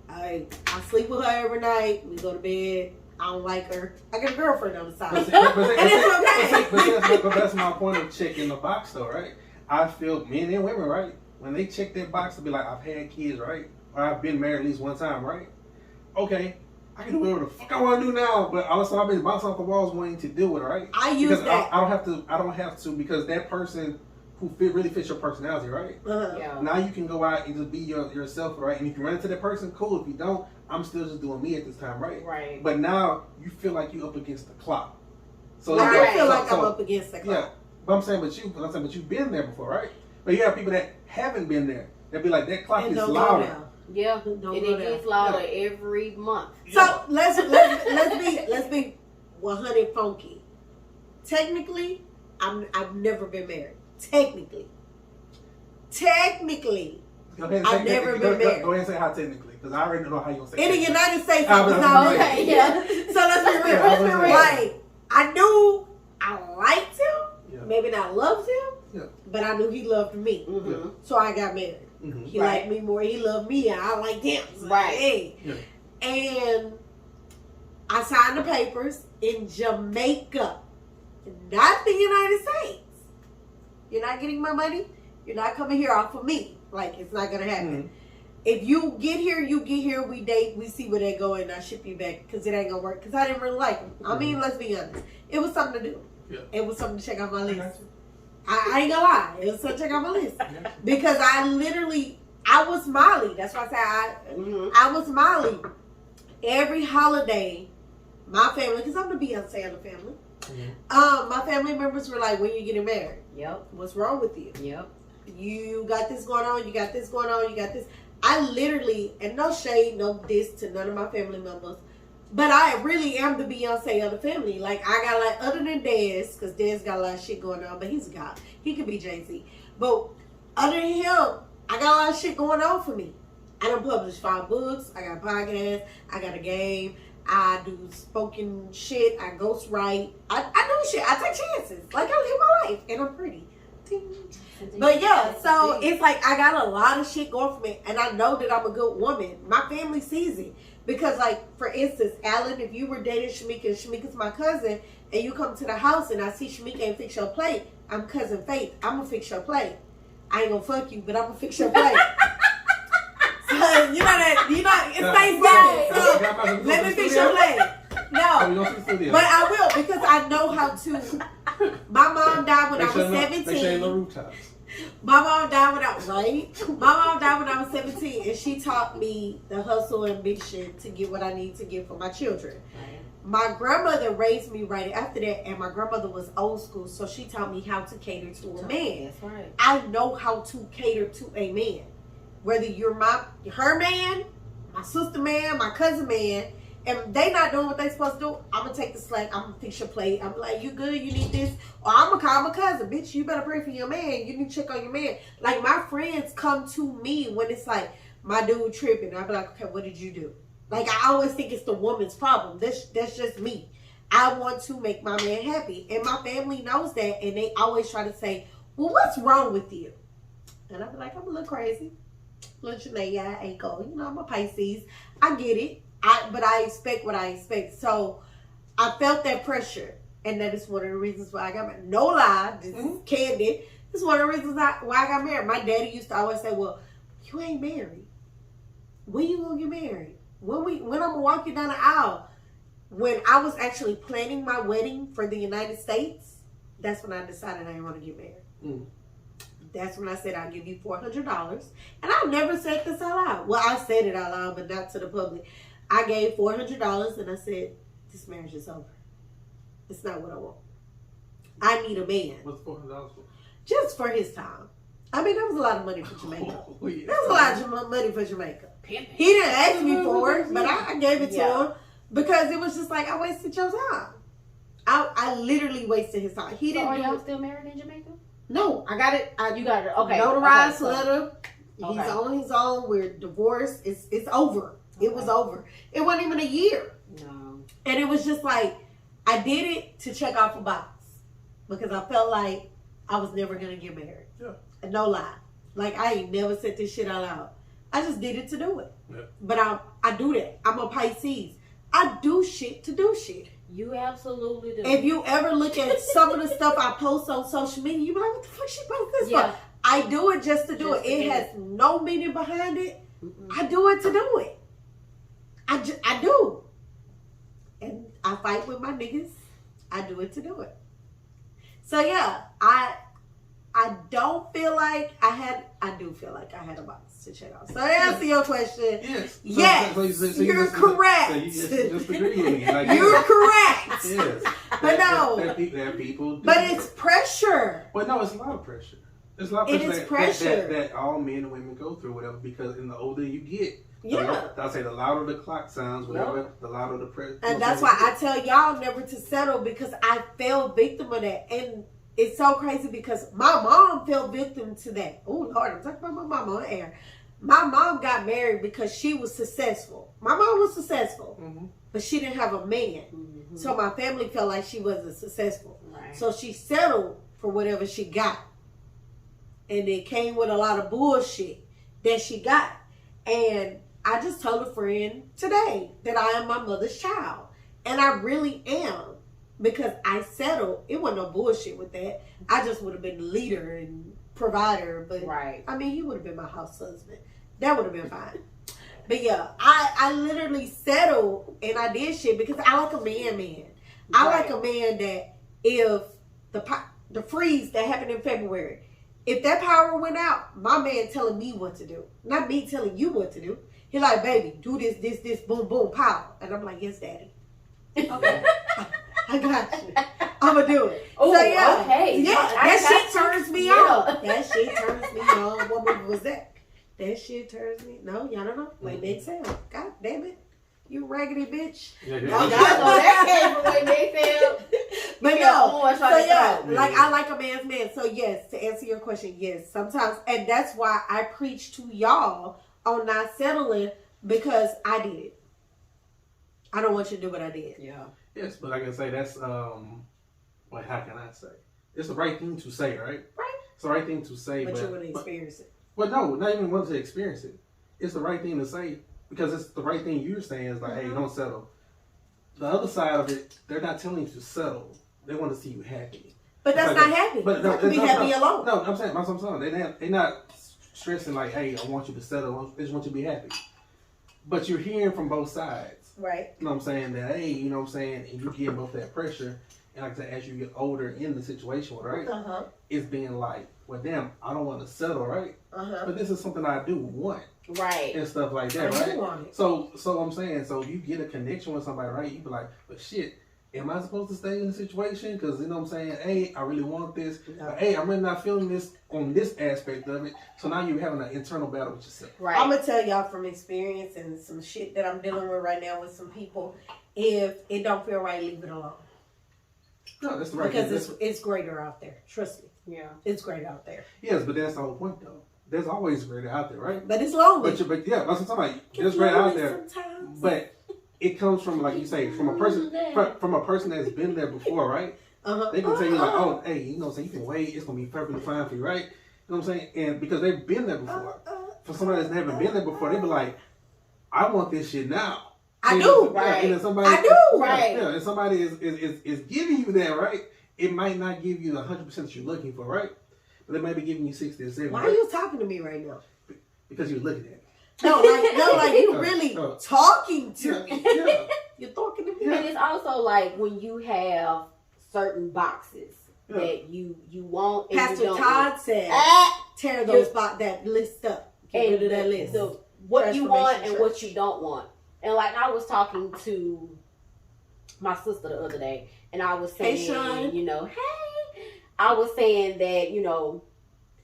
I sleep with her every night. We go to bed. I don't like her. I got a girlfriend on the side. But And it's okay. but that's my point of checking the box, though, right? I feel men and women, right? When they check that box to be like, I've had kids, right? Or I've been married at least one time, right? Okay, I can do whatever the fuck I want to do now, but also I've been bouncing off the walls wanting to do it, right? I use because that. I don't have to because that person who really fits your personality, right? Uh-huh. Yeah. Now you can go out and just be yourself, right? And if you run into that person, cool. If you don't, I'm still just doing me at this time, right? Right. But now you feel like you up against the clock. So I Right. feel like I'm up against the yeah. clock. But I'm saying, but you've been there before, right? But you have people that haven't been there. They'll be like, that clock And is don't go louder. down. Yeah. Don't And go it gets down. louder every month. So let's be 100 funky. Technically, I've never been married. Technically, Go ahead and I've say, never go, been go, married. go ahead and say how technically, because I already know how you gonna say. in the technically. United States, I I was was not gonna married. Okay, yeah. So let's be real. I was gonna say. Like I knew I liked him, Yeah. maybe not loved him, Yeah. but I knew he loved me. Mm-hmm. So I got married. Mhm. He Right. liked me more. He loved me, and I liked him. So, Right. hey. Yeah. And I signed the papers in Jamaica, not the United States. You're not getting my money. You're not coming here off of me. Like, it's not going to happen. Mhm. If you get here, we date, we see where they go, and I ship you back because it ain't going to work because I didn't really like him. I mean, let's be honest. It was something to do. Yeah. It was something to check off my I list. got you. I ain't gonna lie. It was something to check off my list. I got you. Because I was Molly. That's why I said Mm-hmm. I was Molly. Every holiday, my family, because I'm the Beyonce of the family. Mhm. My family members were like, "When you getting married? Yep. What's wrong with you? Yep. You got this going on. You got this going on. You got this." I literally, and no shade, no diss to none of my family members, but I really am the Beyonce of the family. Like I got like other than Dez, because Dez got a lot of shit going on, but he's a god. He could be Jay-Z, but other than him, I got a lot of shit going on for me. I done published 5 books. I got a podcast. I got a game. I do spoken shit. I ghostwrite. I do shit. I take chances. Like I live my life, and I'm pretty. Ting. But yeah, so it's like I got a lot of shit going for me, and I know that I'm a good woman. My family sees it because, like, for instance, Alan, if you were dating Shamika, and Shamika's my cousin, and you come to the house and I see Shamika ain't fix your plate, I'm cousin Faith. I'm gonna fix your plate. I ain't gonna fuck you, but I'm gonna fix your plate. So it's Thanksgiving. So let me fix your plate. No, but I will because I know how to. My mom died when I was 17. They say no rooftops. My mom died when I was My mom died when I was 17, and she taught me the hustle and ambition to get what I need to get for my children. my grandmother raised me right after that, and my grandmother was old school, so she taught me how to cater to a man. That's right. I know how to cater to a man. Whether you're her man, my sister man, my cousin man, and they not doing what they supposed to do, I'm gonna take the slack. I'm gonna fix your plate. I'm like, you good? You need this? Or I'm gonna call my cousin. Bitch, you better pray for your man. You need to check on your man. Like, my friends come to me when it's like, my dude tripping. I'll be like, okay, what did you do? Like, I always think it's the woman's problem. That's just me. I want to make my man happy. And my family knows that. And they always try to say, well, what's wrong with you? And I'm like, I'm a little crazy. Little Janae, ain't go. You know, I'm a Pisces. I get it. But I expect what I expect. So I felt that pressure. And that is one of the reasons why I got married. No lie. This is candid. This is one of the reasons why I got married. My daddy used to always say, well, you ain't married. When you gonna get married? When I'm gonna walk you down the aisle? When I was actually planning my wedding for the United States, that's when I decided I didn't want to get married. That's when I said, I'll give you $400. And I never said this out loud. Well, I said it out loud, but not to the public. I gave $400 and I said, this marriage is over. It's not what I want. I need a man. What's $400 for? Just for his time. I mean, that was a lot of money for Jamaica. Oh, yeah. That was a lot of money for Jamaica. Pimpin'. He didn't ask me for it, but I gave it to him because it was just like, I wasted your time. I literally wasted his time. He didn't. Are y'all still married in Jamaica? No, I got it. You got it. Okay. Notarized okay, letter. Okay. He's on his own. We're divorced. It's over. Okay. It was over. It wasn't even a year. No. And it was just like, I did it to check off a box because I felt like I was never gonna get married. Yeah. No lie. Like, I ain't never said this shit out loud. I just did it to do it. Yeah. But I do that. I'm a Pisces. I do shit to do shit. You absolutely do. If you ever look at some of the stuff I post on social media, you be like, what the fuck she post this for? I do it just to do it. It has no meaning behind it. I do it to do it. I do. And I fight with my niggas. I do it to do it. So yeah, I don't feel like I do feel like I had a box to check off. So to answer your question, yes, you're correct. You just agree with me. Like, you're correct. Yes. But no. That people do. But it's pressure. Well, no, it's a lot of pressure. It's a lot of pressure, that all men and women go through, whatever, because in the older you get, I'll say the louder the clock sounds, whatever, the louder the pressure. And that's why I tell y'all never to settle, because I fell victim of that. And it's so crazy because my mom fell victim to that. Oh, Lord, I'm talking about my mama on air. My mom got married because she was successful. My mom was successful, but she didn't have a man. So my family felt like she wasn't successful. Right. So she settled for whatever she got. And it came with a lot of bullshit that she got. And I just told a friend today that I am my mother's child. And I really am. Because I settled. It wasn't no bullshit with that. I just would have been the leader and provider. But I mean, he would have been my house husband. That would have been fine. But yeah, I literally settled and I did shit because I like a man. I like a man that if the freeze that happened in February, if that power went out, my man telling me what to do. Not me telling you what to do. He like, baby, do this, boom, boom, pow. And I'm like, yes, daddy. Okay. I got you. I'm going to do it. Oh, so, yeah. Okay. Yeah, that shit turns me on. That shit turns me on. What movie was that? That shit turns me. No, y'all don't know. Wait, next time. God damn it. You raggedy bitch. Yeah. No, that came from way they But no. So, yeah. Like, I like a man's man. So, yes, to answer your question, yes. Sometimes. And that's why I preach to y'all on not settling, because I did it. I don't want you to do what I did. Yeah. Yes, but like I say, that's how can I say? It's the right thing to say, right? Right. It's the right thing to say, but you want to experience it. Well, no, not even want to experience it. It's the right thing to say because it's the right thing you're saying is like, hey, don't settle. The other side of it, they're not telling you to settle. They want to see you happy. But that's not happy. But no, be happy alone. No, I'm saying, they're not stressing like, hey, I want you to settle. They just want you to be happy. But you're hearing from both sides. Right. You know what I'm saying? That, hey, you know what I'm saying? And you get both that pressure. And like I said, as you get older in the situation, right? It's being like, well, damn, I don't want to settle, right? But this is something I do want. Right. And stuff like that, I do right? want it. So I'm saying, so you get a connection with somebody, right? You be like, but shit, am I supposed to stay in the situation? Because, you know what I'm saying? Hey, I really want this. No. But, hey, I'm really not feeling this on this aspect of it. So now you're having an internal battle with yourself. Right. I'm gonna tell y'all from experience and some shit that I'm dealing with right now with some people. If it don't feel right, leave it alone. No, that's the right. Because it's greater out there. Trust me. Yeah. It's great out there. Yes, but that's the whole point, though. There's always greater out there, right? But it's lonely. But yeah, that's what I'm talking about. There's It's great out lonely there. sometimes. But it comes from, like you say, from a person that's been there before, right? Uh-huh. They can tell you like, oh, hey, you know what I'm saying? You can wait. It's gonna be perfectly fine for you, right? You know what I'm saying? And because they've been there before. For somebody that's never been there before, they be like, I want this shit now. I And do. then- yeah, Right. and then somebody, I do. Right. Yeah, and somebody is giving you that, right? It might not give you the 100% that you're looking for, right? But they might be giving you 60 or 70. Why right? are you talking to me right now? Because you're looking at it. No, like you really talking to me. Yeah. You're talking to me. And it's also like when you have certain boxes Yeah. that you want and Pastor you don't Todd want. said, Ah, tear those that list up. Get and rid of that list. what you want and Transformation what Church. you don't want. And like I was talking to my sister the other day, and I was saying, Hey, Sean. you know, hey, I was saying that, you know,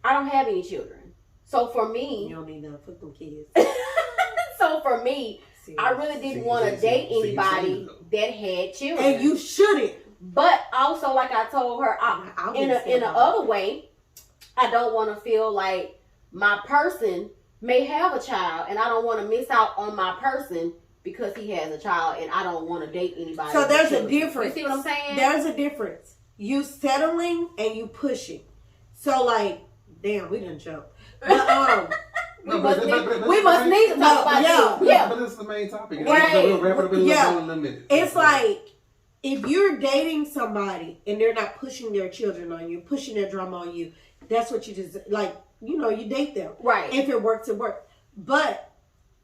I don't have any children. So for You me, don't need to put them kids. so for me, I really didn't want to date anybody that had children. And you shouldn't. But also, like I told her, I'll in be a other way, I don't want to feel like my person may have a child, and I don't want to miss out on my person because he has a child, and I don't want to date anybody. So with there's a children. difference. You see what I'm saying? There's a difference. You settling and you pushing. So like, damn, we didn't jump. But we must need to talk about yeah. this. Yeah. But this is the main topic. And Right. we'll wrap it up in Yeah. a minute. it's like if you're dating somebody and they're not pushing their children on you, pushing their drama on you, that's what you just like. You know, you date them. Right. If it works, it works. But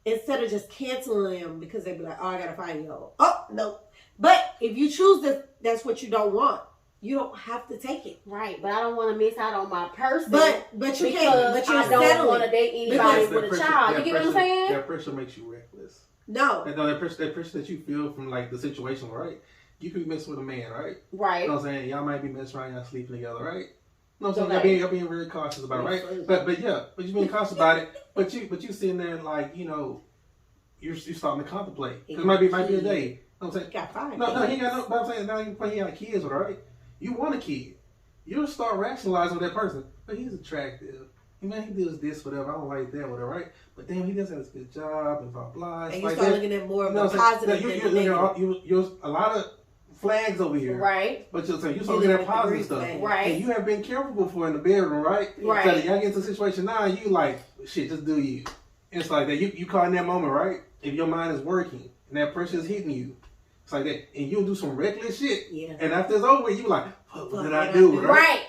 instead of just canceling them because they be like, oh, I gotta find you. Oh no. But if you choose this, that's what you don't want. You don't have to take it. Right, but I don't want to miss out on my person. But you can't. But you're I don't settling. want to date anybody That with a pressure- child. You that get what I'm pressure- saying? That pressure makes you reckless. No. That pressure that you feel from like the situation, right? You could be messing with a man, right? Right. You know what I'm saying? Y'all might be messing around, y'all sleeping together, right? You know what I'm Okay. saying? Y'all being very cautious about it, right? But you're being cautious about it. But you sitting there like, you know, you're starting to contemplate. Because it might be a day. You know what I'm saying? Got five. No, he got no. But I'm saying now you play, he got kids with her, right? You want a kid. You'll start rationalizing with that person. But he's attractive. Man, he does this, whatever. I don't like that, whatever, right? But damn, he does have a good job and blah blah. And you like start that. looking at more of You know a what I'm saying? positive than negative. You're a lot of flags over here. Right. But you're saying you're You looking at look at the positive green stuff. flag. Right. And you have been careful before in the bedroom, right? Right. So y'all get into a situation now, you like, shit, just do you. And it's like that. You caught in that moment, right? If your mind is working and that pressure is hitting you, it's like that. And you'll do some reckless shit. Yeah. And after it's over, you like, what Fuck, did what I I do? do? Right? Right.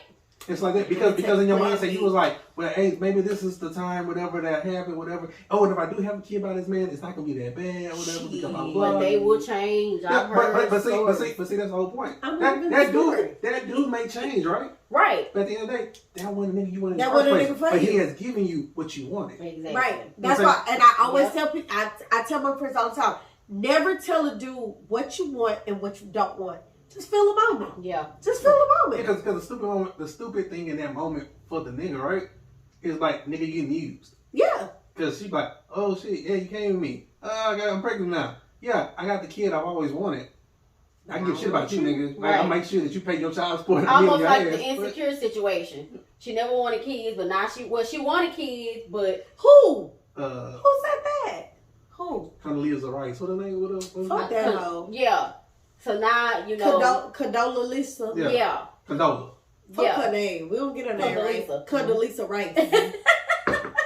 It's like that because in your mindset you was like, well, hey, maybe this is the time, whatever that happened, whatever. Oh, and if I do have a kid by this man, it's not gonna be that bad, whatever. Because blah, blah. But they will change. Yeah, I've heard but see, stories. that's the whole point. I'm living the That story. dude may change, right? Right. But at the end of the day, that wasn't the nigga you wanted in That the first wasn't the place. nigga for But he you. has given you what you wanted. Exactly. Right. That's Okay. why, and I always Yep. tell people, I tell my friends all the time, never tell a dude what you want and what you don't want. Just feel the moment. Yeah. Just feel the moment. Because the stupid thing in that moment for the nigga, right, is like nigga getting used. Yeah. Because she like, oh shit, yeah, you came with me. I'm pregnant now. Yeah, I got the kid I've always wanted. I can give shit about you, nigga. Like, I'll Right. make sure that you pay your child support. and Almost your like ass, the insecure situation. She never wanted kids, but now she wanted kids, but Who? But, Who said that? Who? Condoleezza Rice. What her name? What Fuck that hoe. yeah. So now you know. Condola Lisa. Yeah. Yeah. Condola. Fuck Yeah. her name. We don't get her name right. Condoleezza. Condoleezza Rice.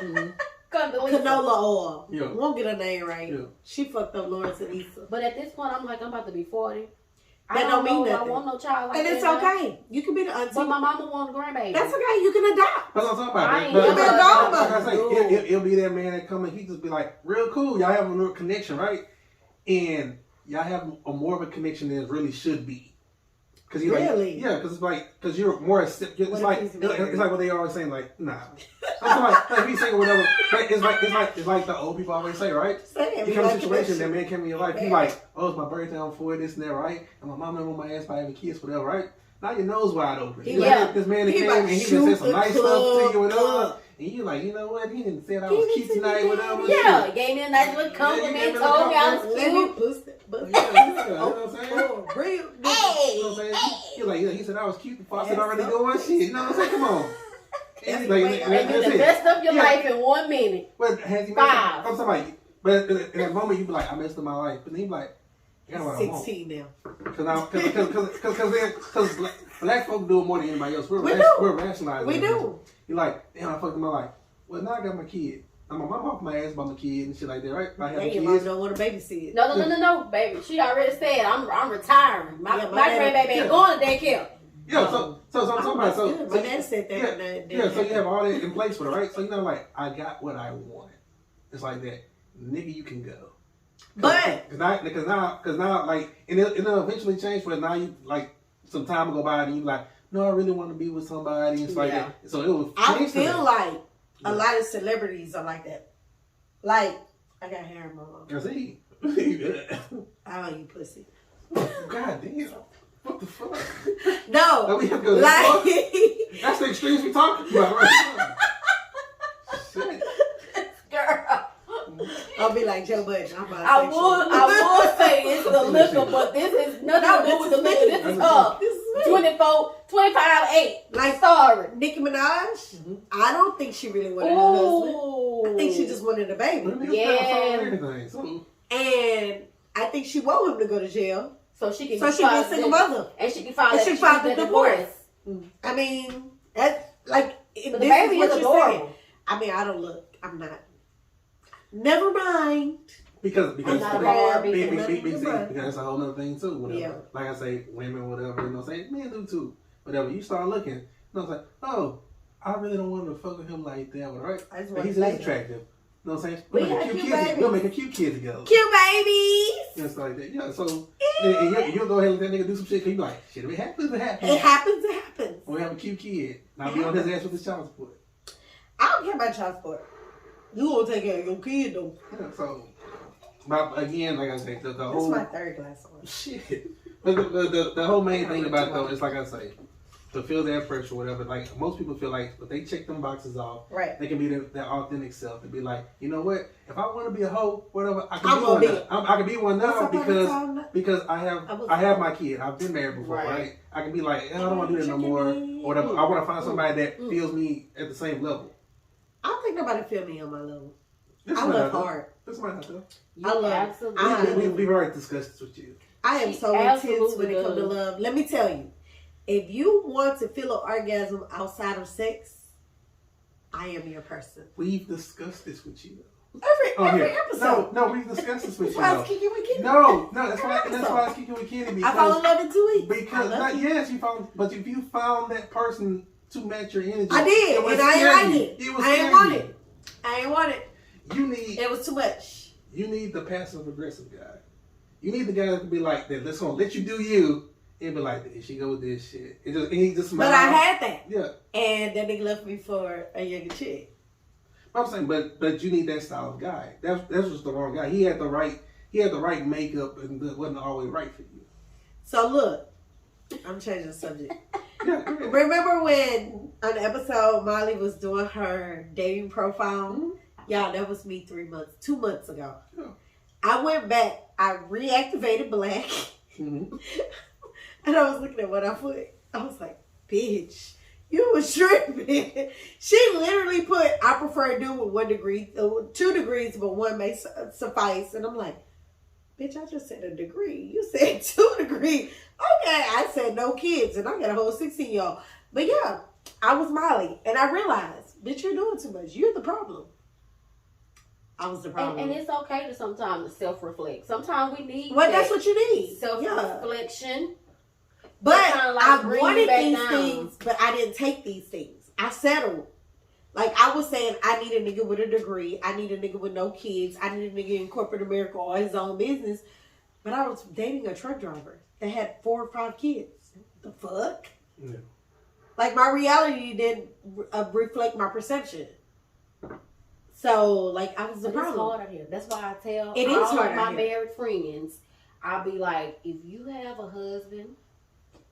Mhm. Condoleezza. Canola oil. Yeah. We won't get her name right. Yeah. She fucked up Lawrence and Lisa. But at this point, I'm like, I'm about to be 40. That don't mean know if I nothing. want no child like And it's that. okay. You can be the auntie. But my mama want a grandbaby. That's okay. You can adopt. That's what I'm talking about. I ain't But- never but- done like I that. say, it'll be that man that come and he just be like, real cool. Y'all have a little connection, right? And y'all have a more of a connection than it really should be. Cause you Really? because it's like, cause you're more accepted. It's What like, if he's it's married? like what they always saying, like, nah. I'm like if he's single, whatever. But it's like the old people always say, right? You come to a situation that man came in your life, you like, oh, it's my birthday on 4 this and that, right? And my mom on my ass by having kids, whatever, right? Now your nose wide open. This man that came and he just said some nice stuff to you, whatever. And you like, you know what? He didn't say I was cute tonight, whatever. Yeah, gave me a nice little compliment, told me I was Let me cute. boost it. You know what I'm saying? Real. You know what I'm saying? He like, he said I was cute. The faucet already going. Shit, you know what I'm saying? Come on. And you the best of your life in 1 minute. But has he Five. I'm somebody. But in that moment, you be like, I messed up my life. But then you be like, I got what I want. 16 now. Because black folk do it more than anybody else. We're rationalizing. We do. You're like, damn, I fucked up my life. Well, now I got my kid. I'm my mom off my ass about my kid and shit like that, right? Yeah, your mom don't want to babysit. No, baby. She already said I'm retiring. My grandbaby ain't going to daycare. Yeah, so I'm talking about so My dad said that. Yeah, so you have all that in place for it, right? So you know, like, I got what I wanted. It's like that, nigga. You can go. But because now, like, and it'll eventually change. Where now you like some time will go by and you like, no, I really want to be with somebody. It's like that. So it will. I feel like a lot of celebrities are like that. Like, I got hair in my mouth. I see. I don't you pussy. God damn. What the fuck? No. Now we have to go like, that's the extremes we talking about right now. Shit. Girl. I'll be like Joe Budden. I would say it's the liquor, but this is nothing to do with the liquor. This is her. 24, 25, 8. Like, sorry. Nicki Minaj, I don't think she really wanted a husband. I think she just wanted a baby. Yeah. And I think she want him to go to jail. So she can be a single mother. And she can file the divorce. I mean, that's like, the baby is adorable. I mean, I don't look. I'm not. Never mind. Because because that's a whole other thing too. Whatever. Yeah. Like I say, women, whatever, you know what I'm saying? Men do too. Whatever. You start looking, you know what I'm saying? Oh, I really don't want to fuck with him like that, right? But he's attractive. You know what I'm saying? We'll make a cute kid together. Cute babies. You know, stuff like that. Yeah, so and you'll go ahead and let that nigga do some shit because you like, shit, if it happens, it happens. It happens. Or we have a cute kid. Now be on his ass with his child support. I don't care about child support. You gonna take care of your kid though. Yeah, so but again, like I said, the whole that's my third glass of wine. Shit. But the whole main thing about it though is like I say, to feel that pressure, whatever. Like most people feel like if they check them boxes off, right? They can be their authentic self. To be like, you know what? If I want to be a hoe, whatever, I can be one. I can be one now because I have my kid. I've been married before, right? I can be like, I don't want to do that no more, or whatever. I want to find somebody that feels me at the same level. I don't think nobody feel me on my level. I love hard. This might not though. I love absolutely. We've already discussed this with you. I am so intense when it comes to love. Let me tell you. If you want to feel an orgasm outside of sex, I am your person. We've discussed this with you. Every episode. No, we've discussed this with you. That's why I was kicking with Kenny. No, that's why I was kicking with Kenny. I fall in love in 2 weeks. Because yes, you found, but if you found that person to match your energy, I did, and I ain't like it. I ain't want it. You need. It was too much. You need the passive aggressive guy. You need the guy that can be like that. Let's let you do you. And be like, did she go with this shit? He just smiled. But I had that. Yeah. And then they left me for a younger chick. I'm saying, but you need that style of guy. That was the wrong guy. He had the right makeup and it wasn't always right for you. So look, I'm changing the subject. Yeah, remember when on the episode Molly was doing her dating profile? Mm-hmm. Y'all, that was me 2 months ago. Yeah. I went back, I reactivated Black. Mm-hmm. And I was looking at what I put. I was like, bitch, you was tripping. She literally put, I prefer a dude with 1 degree, 2 degrees, but 1 may suffice. And I'm like, bitch, I just said a degree. You said 2 degrees. Okay, I said no kids. And I got a whole 16-year-old. But yeah, I was Molly. And I realized, bitch, you're doing too much. You're the problem. I was the problem. And it's okay to sometimes self-reflect. Sometimes we need that's what you need. Self-reflection. Yeah. But I wanted these things, but I didn't take these things. I settled. Like I was saying, I need a nigga with a degree. I need a nigga with no kids. I need a nigga in corporate America or his own business. But I was dating a truck driver that had 4 or 5 kids. The fuck? Yeah. Like, my reality didn't reflect my perception. So, like, I was the It's problem. hard out here. That's why I tell It is all hard of my out here. married friends, I'll be like, if you have a husband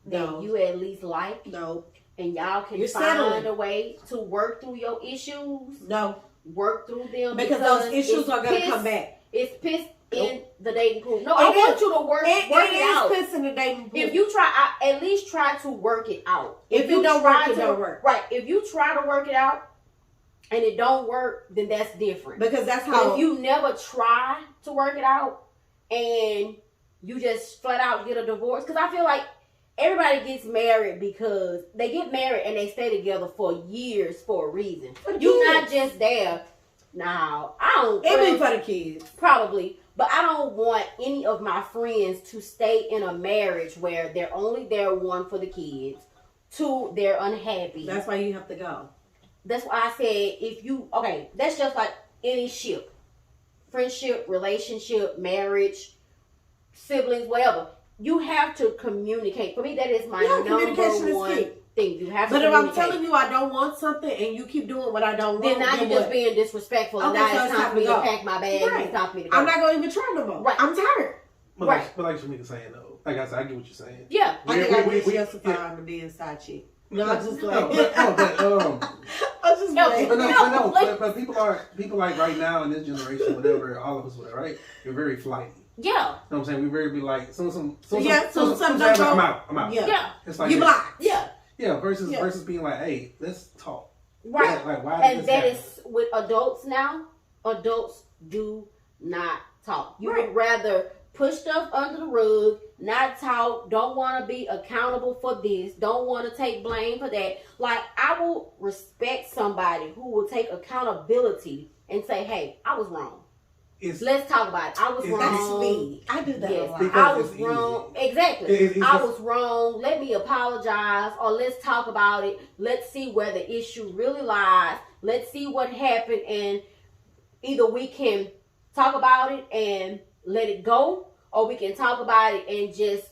that No. you at least like, No. and y'all can You're find settling. a way to work through your issues, No. work through them. Because those issues are going to come back. It's pissed Nope. in the dating pool. No, It I is. want you to work it out. It is pissing the dating pool. If you try, at least try to work it out. If you don't try work, it don't work. Right. If you try to work it out and it don't work, then that's different. Because that's But how... if you never try to work it out and you just flat out get a divorce, because I feel like everybody gets married because they get married and they stay together for years for a reason. You're not just there. Now, I don't... It be for the kids. Probably. But I don't want any of my friends to stay in a marriage where they're only there, one, for the kids, two, they're unhappy. That's why you have to go. That's why I said, if you, okay, that's just like any ship. Friendship, relationship, marriage, siblings, whatever. You have to communicate. For me, that is my communication number is one key. thing. You have to But if communicate. I'm telling you I don't want something and you keep doing what I don't then want, now you're just being disrespectful. And Okay, now so it's it's time for me to go. pack my bag. Right. It's time for me to go. I'm not going to even try no more. Right. I'm tired. But Right. like Shamika's saying though, like I said, I get what you're saying. Yeah. I think I just we- justified yeah. to be a side chick. No, I just No, like... but, I just No, like... but people like right now in this generation, whatever, all of us, whatever, right? You're very flighty. Yeah. You know what I'm saying? We very be like, some Yeah, so some I'm don't go- out. Yeah. Yeah. It's like You this. blocked. Yeah. Yeah, versus Yeah. versus being like, hey, let's talk. Right. Like why And did that this is with adults now. Adults do not talk. You Right. would rather push stuff under the rug, not talk, don't want to be accountable for this, don't want to take blame for that. Like, I will respect somebody who will take accountability and say, hey, I was wrong. It's, Let's talk about it. I was It's- That's wrong. me. I do that Yes, a lot. Because I was it's easy. wrong. Exactly. It's I just- was wrong. Let me apologize, or let's talk about it. Let's see where the issue really lies. Let's see what happened, and either we can talk about it and let it go, or we can talk about it and just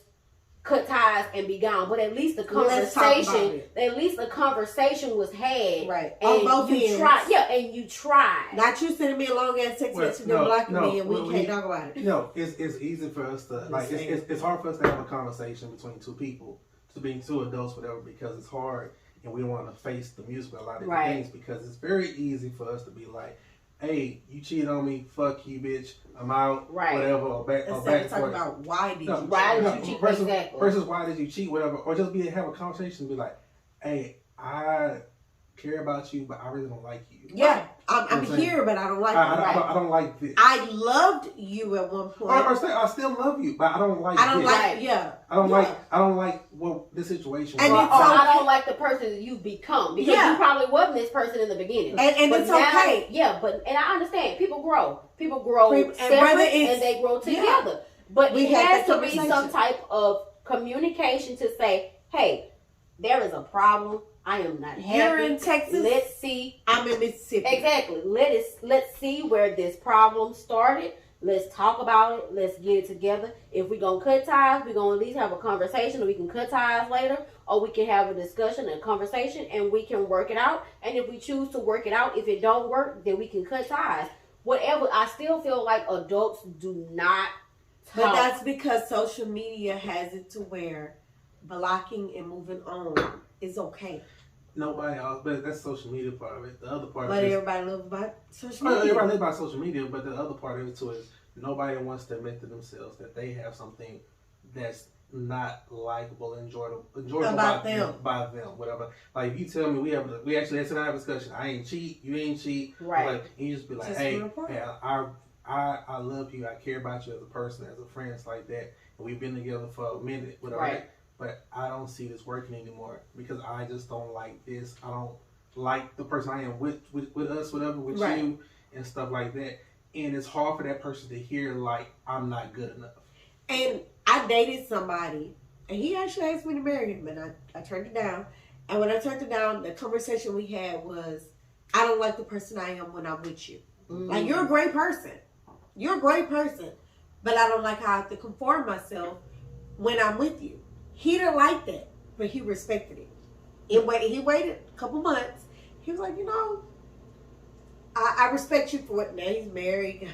cut ties and be gone. But at least the Let's talk about conversation, it. at least the conversation was had. Right. And On both you ends. tried. Yeah, and you tried. Not you sending me a long ass text Well, message and no, blocking no, me and we well, can't talk about it. you know, it's easy for us to like it's hard for us to have a conversation between two people, to being two adults, whatever, because it's hard and we don't want to face the music with a lot of different Right. things, because it's very easy for us to be like, hey, you cheated on me, fuck you, bitch, I'm out, Right. whatever, or back Instead and of talking forth. about why did No, you Why cheat? did no, you cheat? versus, Exactly. versus why did you cheat, whatever, or just have a conversation and be like, hey, I care about you, but I really don't like you. Yeah, I'm You know what I'm here, but I don't like I don't like this. I loved you at one point. I still love you, but I don't like I don't this. like, Right. yeah. I don't Yeah. like well this situation. And Or, it's or okay. I don't like the person that you've become, because Yeah. you probably wasn't this person in the beginning. And But it's now- okay. Yeah, and I understand people grow And separate whether it's- and they grow yeah. together. But We it had has that to be some conversation. type of communication to say, hey, there is a problem. I am not You're happy. in Texas. Let's see. I'm in Mississippi. Exactly. Let's see where this problem started. Let's talk about it. Let's get it together. If we're going to cut ties, we're going to at least have a conversation, or we can cut ties later, or we can have a discussion, a conversation, and we can work it out. And if we choose to work it out, if it don't work, then we can cut ties. Whatever. I still feel like adults do not talk. But that's because social media has it to where blocking and moving on is okay. Nobody else, but that's social media part of it. The other part But is everybody lives by social well, media. everybody lives by social media, but the other part of it too is nobody wants to admit to themselves that they have something that's not likable, enjoyable About them. by them, whatever. Like if you tell me we actually had a discussion. I ain't cheat, you ain't cheat, Right. Like, and you just be like, Just hey, real quick. I love you, I care about you as a person, as a friend, it's like that. And we've been together for a minute, whatever. Right. But I don't see this working anymore because I just don't like this. I don't like the person I am with us, whatever, with Right. you and stuff like that. And it's hard for that person to hear like I'm not good enough. And I dated somebody, and he actually asked me to marry him, and I turned it down. And when I turned it down, the conversation we had was, I don't like the person I am when I'm with you. Mm. Like, you're a great person. You're a great person. But I don't like how I have to conform myself when I'm with you. He didn't like that, but he respected it. He waited a couple months. He was like, I respect you for it. Now he's married.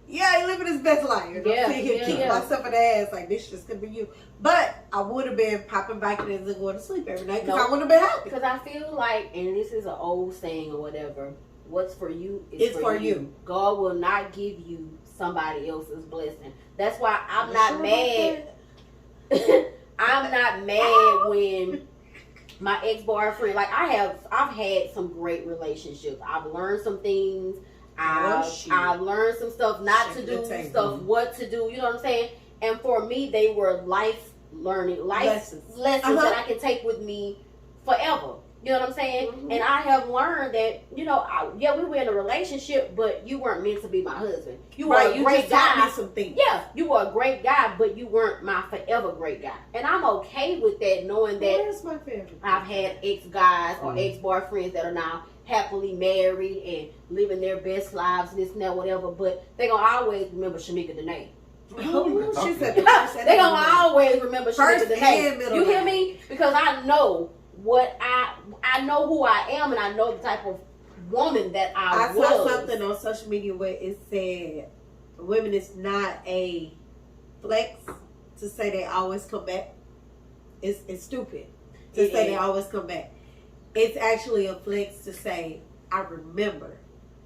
Yeah, he living his best life. He kicked myself in the ass like this just could be you. But I would have been popping Vicodins and going to sleep every night because I wouldn't have been happy. Because I feel like, and this is an old saying or whatever, what's for you is for you. God will not give you somebody else's blessing. That's why I'm not mad. I'm not mad when my ex-boyfriend, like I've had some great relationships. I've learned some things. I've learned some stuff not to do, stuff what to do. You know what I'm saying? And for me, they were life lessons that I can take with me forever. You know what I'm saying? Mm-hmm. And I have learned that, we were in a relationship, but you weren't meant to be my husband. You were a great guy. Me some things. Yeah, you were a great guy, but you weren't my forever great guy. And I'm okay with that, knowing that where's my favorite? I've had ex-guys or ex-boyfriends that are now happily married and living their best lives, this and that, whatever. But they gonna always remember Shamika Danae. She said they gonna always remember Shamika Danae. You hear me? Because I know what I know who I am, and I know the type of woman that I was. I saw something on social media where it said women is not a flex to say they always come back. It's stupid to say they always come back. It's actually a flex to say I remember.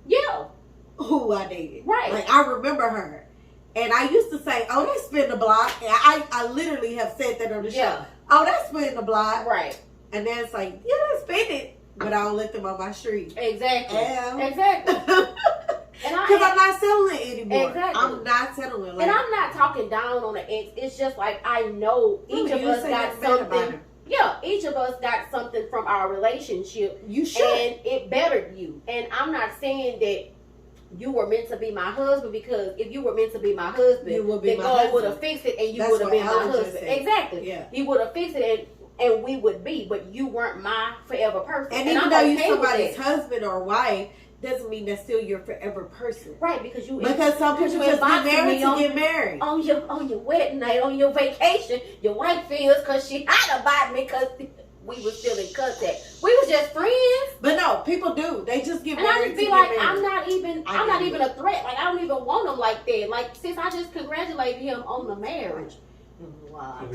Yeah. Who I dated. Right. Like I remember her. And I used to say, oh, they spin the block. And I literally have said that on the show. Oh, that's spin the block. Right. And then it's like, yeah, spin it. But I don't let them on my street. Exactly. Exactly. Because I'm not settling it anymore. Exactly. I'm not settling. And I'm not talking down on an ex. It's just like I know each of us got something. Yeah, each of us got something from our relationship. You should. And it bettered you. And I'm not saying that you were meant to be my husband, because if you were meant to be my husband, then God would have fixed it and you would have been my husband. Exactly. Yeah. He would have fixed it and we would be, but you weren't my forever person. And even though you're somebody's husband or wife, doesn't mean that's still your forever person. Right, because some people just get married to get married. On your wedding night, on your vacation, your wife feels because she had about me because we were still in contact. We was just friends. But no, people do. They just get married. And I just be like, I'm not even a threat. Like I don't even want them like that. Like since I just congratulated him on the marriage. Wow. I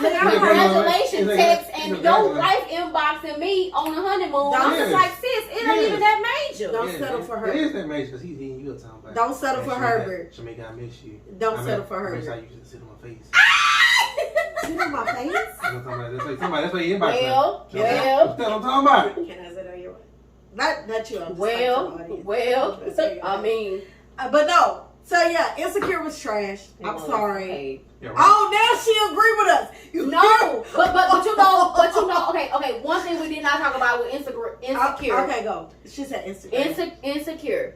said congratulations text and your wife inboxing me on the honeymoon. I'm just like, sis, it ain't even that major. Don't settle for her. It is that major because he's hitting you a time back. Don't settle for Herbert. Jamaica, I miss you. Don't settle for Herbert. That's how you should sit on my face. Sit on my face? That's what you inbox. Well. That's what I'm talking about. Can I sit on your way? Not you. I mean. But no. So yeah, Insecure was trash. I'm sorry. Yeah, right. Oh, now she agree with us. No, but you know. Okay. One thing we did not talk about with Insecure. Okay, go. She said Insecure. Insecure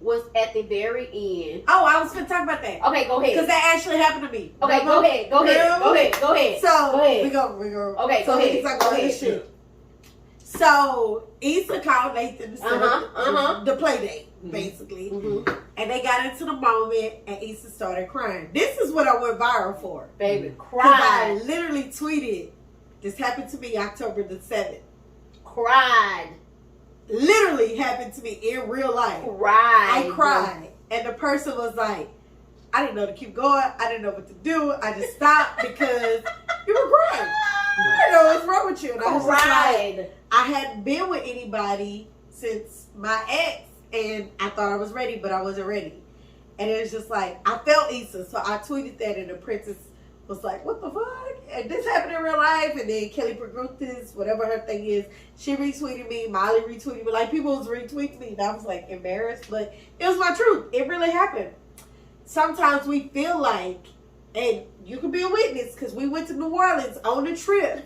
was at the very end. Oh, I was gonna talk about that. Okay, go ahead. Because that actually happened to me. Okay, go ahead. Go ahead. So we go. Okay, so go ahead. Talk about this shit. So Issa called Nathan to the play date, basically. Mm-hmm. And they got into the moment and Issa started crying. This is what I went viral for. Baby, cried. I literally tweeted, this happened to me October the 7th. Cried. Literally happened to me in real life. Cried. I cried. And the person was like, I didn't know to keep going. I didn't know what to do. I just stopped because you were crying. I didn't know what's wrong with you. And I was like, I hadn't been with anybody since my ex, and I thought I was ready, but I wasn't ready. And it was just like, I felt Issa, so I tweeted that, and the princess was like, what the fuck? And this happened in real life. And then Kelly Progrutis, whatever her thing is, she retweeted me. Molly retweeted me. Like, people was retweeting me, and I was like embarrassed, but it was my truth. It really happened. Sometimes we feel like, and you can be a witness, because we went to New Orleans on a trip.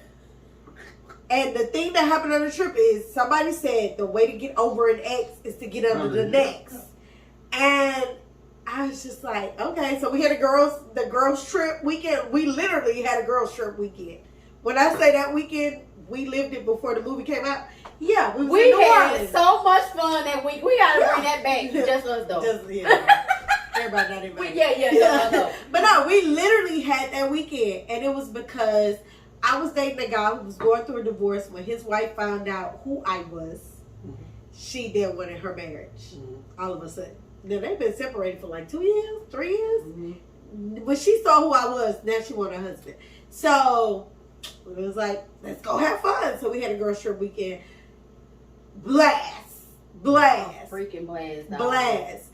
And the thing that happened on the trip is somebody said the way to get over an ex is to get under the next. And I was just like, okay, so we had the girls trip weekend. We literally had a girls trip weekend. When I say that weekend, we lived it before the movie came out. Yeah, we had so much fun that week. We gotta bring that back. Just us though. Everybody not even. Yeah. But no, we literally had and weekend, and it was because I was dating a guy who was going through a divorce. When his wife found out who I was, she didn't want her marriage. All of a sudden, now they've been separated for like 2 years, 3 years. When she saw who I was, now she wanted a husband. So it was like, let's go have fun. So we had a girls trip weekend. Blast, freaking blast, dog. blast,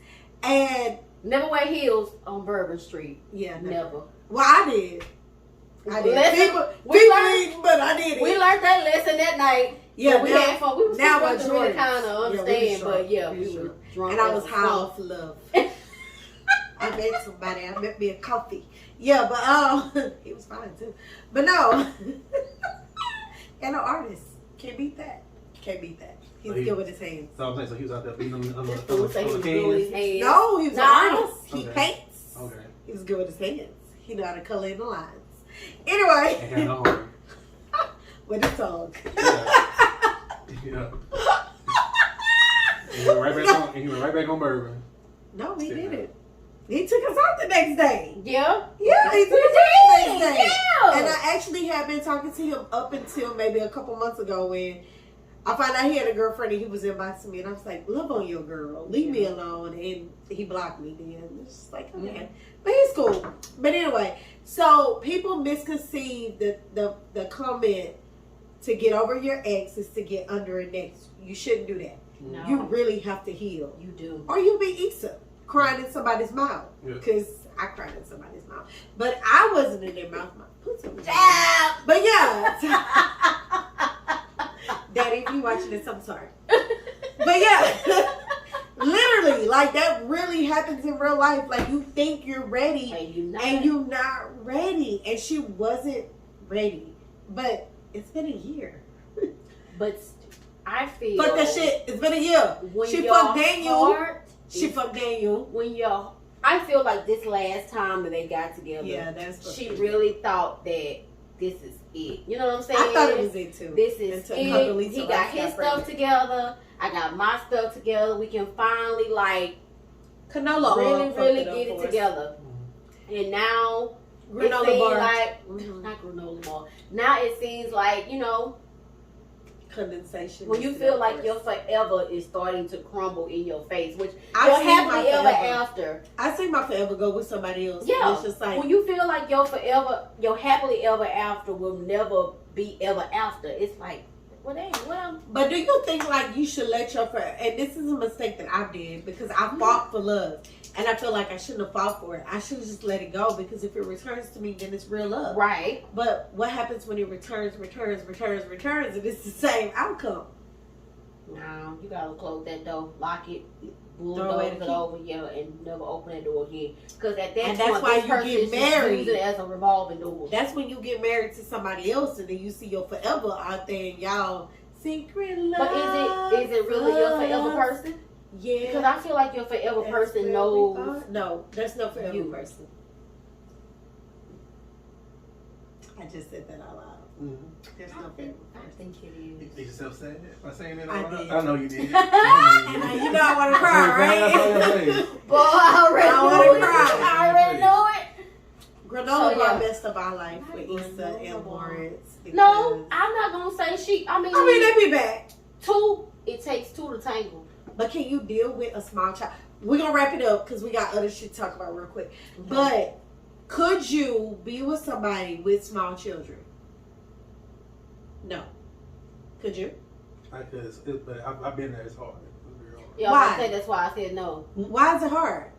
and never wear heels on Bourbon Street. yeah, Never. Well, I did. Listen, People, but I did it. We learned that lesson that night. Yeah, so we now- had fun. We was now drunk we're to really drunk. kind of Yeah, we understand, was but yeah, drunk. we We were was drunk. and I as was fuck. high off love. I met somebody. I met me a coffee. Yeah, but he was fine too. But no, and an artist can't beat that. Can't beat that. He's good with his hands. So I'm saying, so he was out there beating on the Who say he was good with his hands? No, he was an artist. He Okay. paints. Okay. He was good with his hands. He know how to color in the lines. Anyway, And had no horn. with his tongue. Yeah. And he went right back on bourbon. No, he didn't. He took us out the next day. Yeah. Yeah, he took us out the next day. Yeah. And I actually have been talking to him up until maybe a couple months ago when I found out he had a girlfriend and he was inboxing me. And I was like, love on your girl. Leave me alone. And he blocked me then. It's just like, okay. But he's cool. But anyway, so people misconceive the comment to get over your ex is to get under a next. You shouldn't do that. No. You really have to heal. You do. Or you'll be Issa, crying in somebody's mouth. Yeah. Because I cried in somebody's mouth. But I wasn't in their mouth. Put some Ah! But yeah. Daddy, if you watching this, I'm sorry. But yeah. Literally, like that really happens in real life. Like you think you're ready And you're not ready. And she wasn't ready. But it's been a year. But I feel Fuck that shit. It's been a year. when She your fucked Daniel. heart She is- fucked Daniel. when your I feel like this last time that they got together, Yeah, that's she really thought that this is it. You know what I'm saying? I thought it was it too. This is Until Condoleezza it. He Rice got his got stuff pregnant. together. I got my stuff together. We can finally like Canola really, fucked really up get for it us. together. And now Granola it seems bar. like not granola bar. Now it seems like Condensation. when you is feel the like worst. your forever is starting to crumble in your face, which I've your seen my happily ever forever. after. I see my forever go with somebody else. Yeah. It's just like When you feel like your happily ever after will never be ever after, it's like, well, dang, well, but do you think like you should let your friend, and this is a mistake that I did because I fought for love and I feel like I shouldn't have fought for it. I should have just let it go because if it returns to me then it's real love. right. But what happens when it returns and it's the same outcome? No, you gotta close that door, lock it, Throw away bulldoze the it key. over, yeah, and never open that door again. Because at that And point, that's why this you person get is just married. using it as a revolving door. That's when you get married to somebody else and then you see your forever out there and y'all secret love. But is it really your forever person? Yeah. Because I feel like your forever That's person where we knows. thought. No, there's no forever you. person. I just said that out loud. Mm-hmm. There's no forever I person. think it You is. think yourself saying it by saying it? I out loud? did. I know you did. And now you know I want to cry, right? Boy, I already I knew wanna it. cry. I already know it. Granola So, bar yeah. messed up our life with Not Issa granola and bar. Lawrence. No, I'm not gonna say she. I mean, they be back. two. It takes two to tangle. But can you deal with a small child? We're going to wrap it up because we got other shit to talk about real quick. But could you be with somebody with small children? No. Could you? I could, but I've been there. It's hard. It's very hard. Yeah, Why? I say that's why I said no. Why is it hard?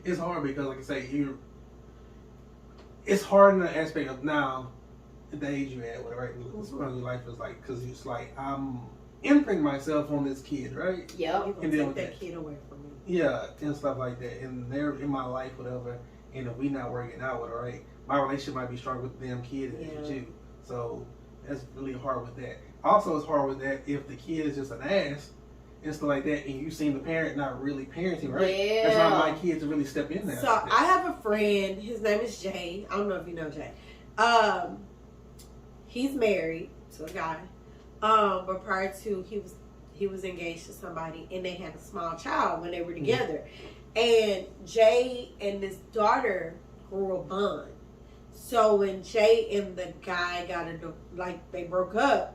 It's hard because, like I say, it's hard in the aspect of now, at the age you at, whatever, right? Your life is like, because it's like, I'm imprinting myself on this kid, right? Yep. You're And going deal to with take that that. kid away from me. Yeah, and stuff like that. And they're in my life, whatever, and if we not working out with, right, my relationship might be stronger with them kid than with you. So that's really hard with that. Also, it's hard with that if the kid is just an ass and stuff like that, and you seen the parent not really parenting, right? Yeah. That's not my kid to really step in there. So I have a friend. His name is Jay. I don't know if you know Jay. He's married to a guy. But prior to he was engaged to somebody, and they had a small child when they were together. And Jay and his daughter grew a bond. So when Jay and the guy they broke up,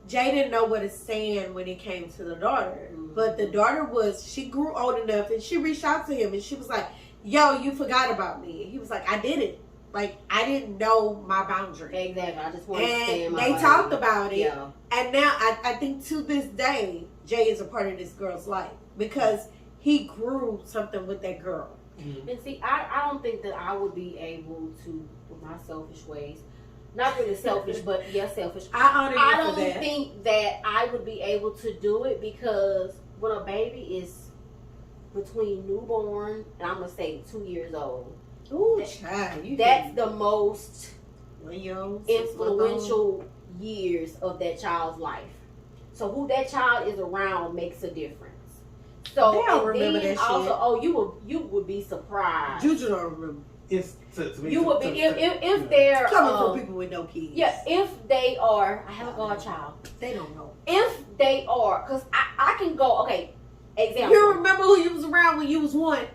Jay didn't know what to stand when it came to the daughter. Mm-hmm. But the daughter she grew old enough and she reached out to him and she was like, yo, you forgot about me. And he was like, I didn't. Like, I didn't know my boundary. Exactly. I just wanted to stand my they way. talked about it. Yeah. And now I think to this day, Jay is a part of this girl's life because he grew something with that girl. Mm-hmm. And see, I don't think that I would be able to, with my selfish ways, not really selfish, but yeah, selfish. I honor you I for don't that. think that I would be able to do it because when a baby is between newborn and I'm gonna say 2 years old, Ooh, child, that's the most influential years of that child's life. So who that child is around makes a difference. So They don't remember that also, shit. oh, you would be surprised. Juju don't remember. It's to me. You would be if they're Coming from people with no kids. yeah, if they are, I have a godchild. They don't know. If they are, because I can go, okay, example. You remember who you was around when you was one?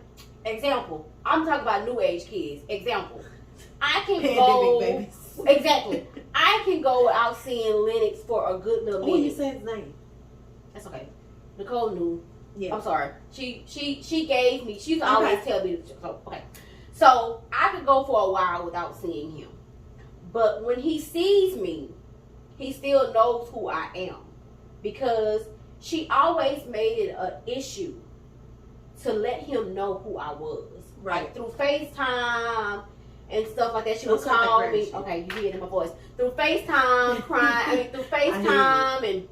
Example. I'm talking about new age kids. Example. I can Pandemic go. babies. Exactly. I can go without seeing Lennox for a good little Oh, you minute. said his name. That's okay. Nicole knew. Yeah. I'm sorry. She gave me. She used to always tell me. So, okay. So I could go for a while without seeing him, but when he sees me, he still knows who I am because she always made it an issue to let him know who I was. Right. Like through FaceTime and stuff like that. She would What's up, call that me. shit? Okay, you hear it in my voice. Through FaceTime, crying. Through FaceTime and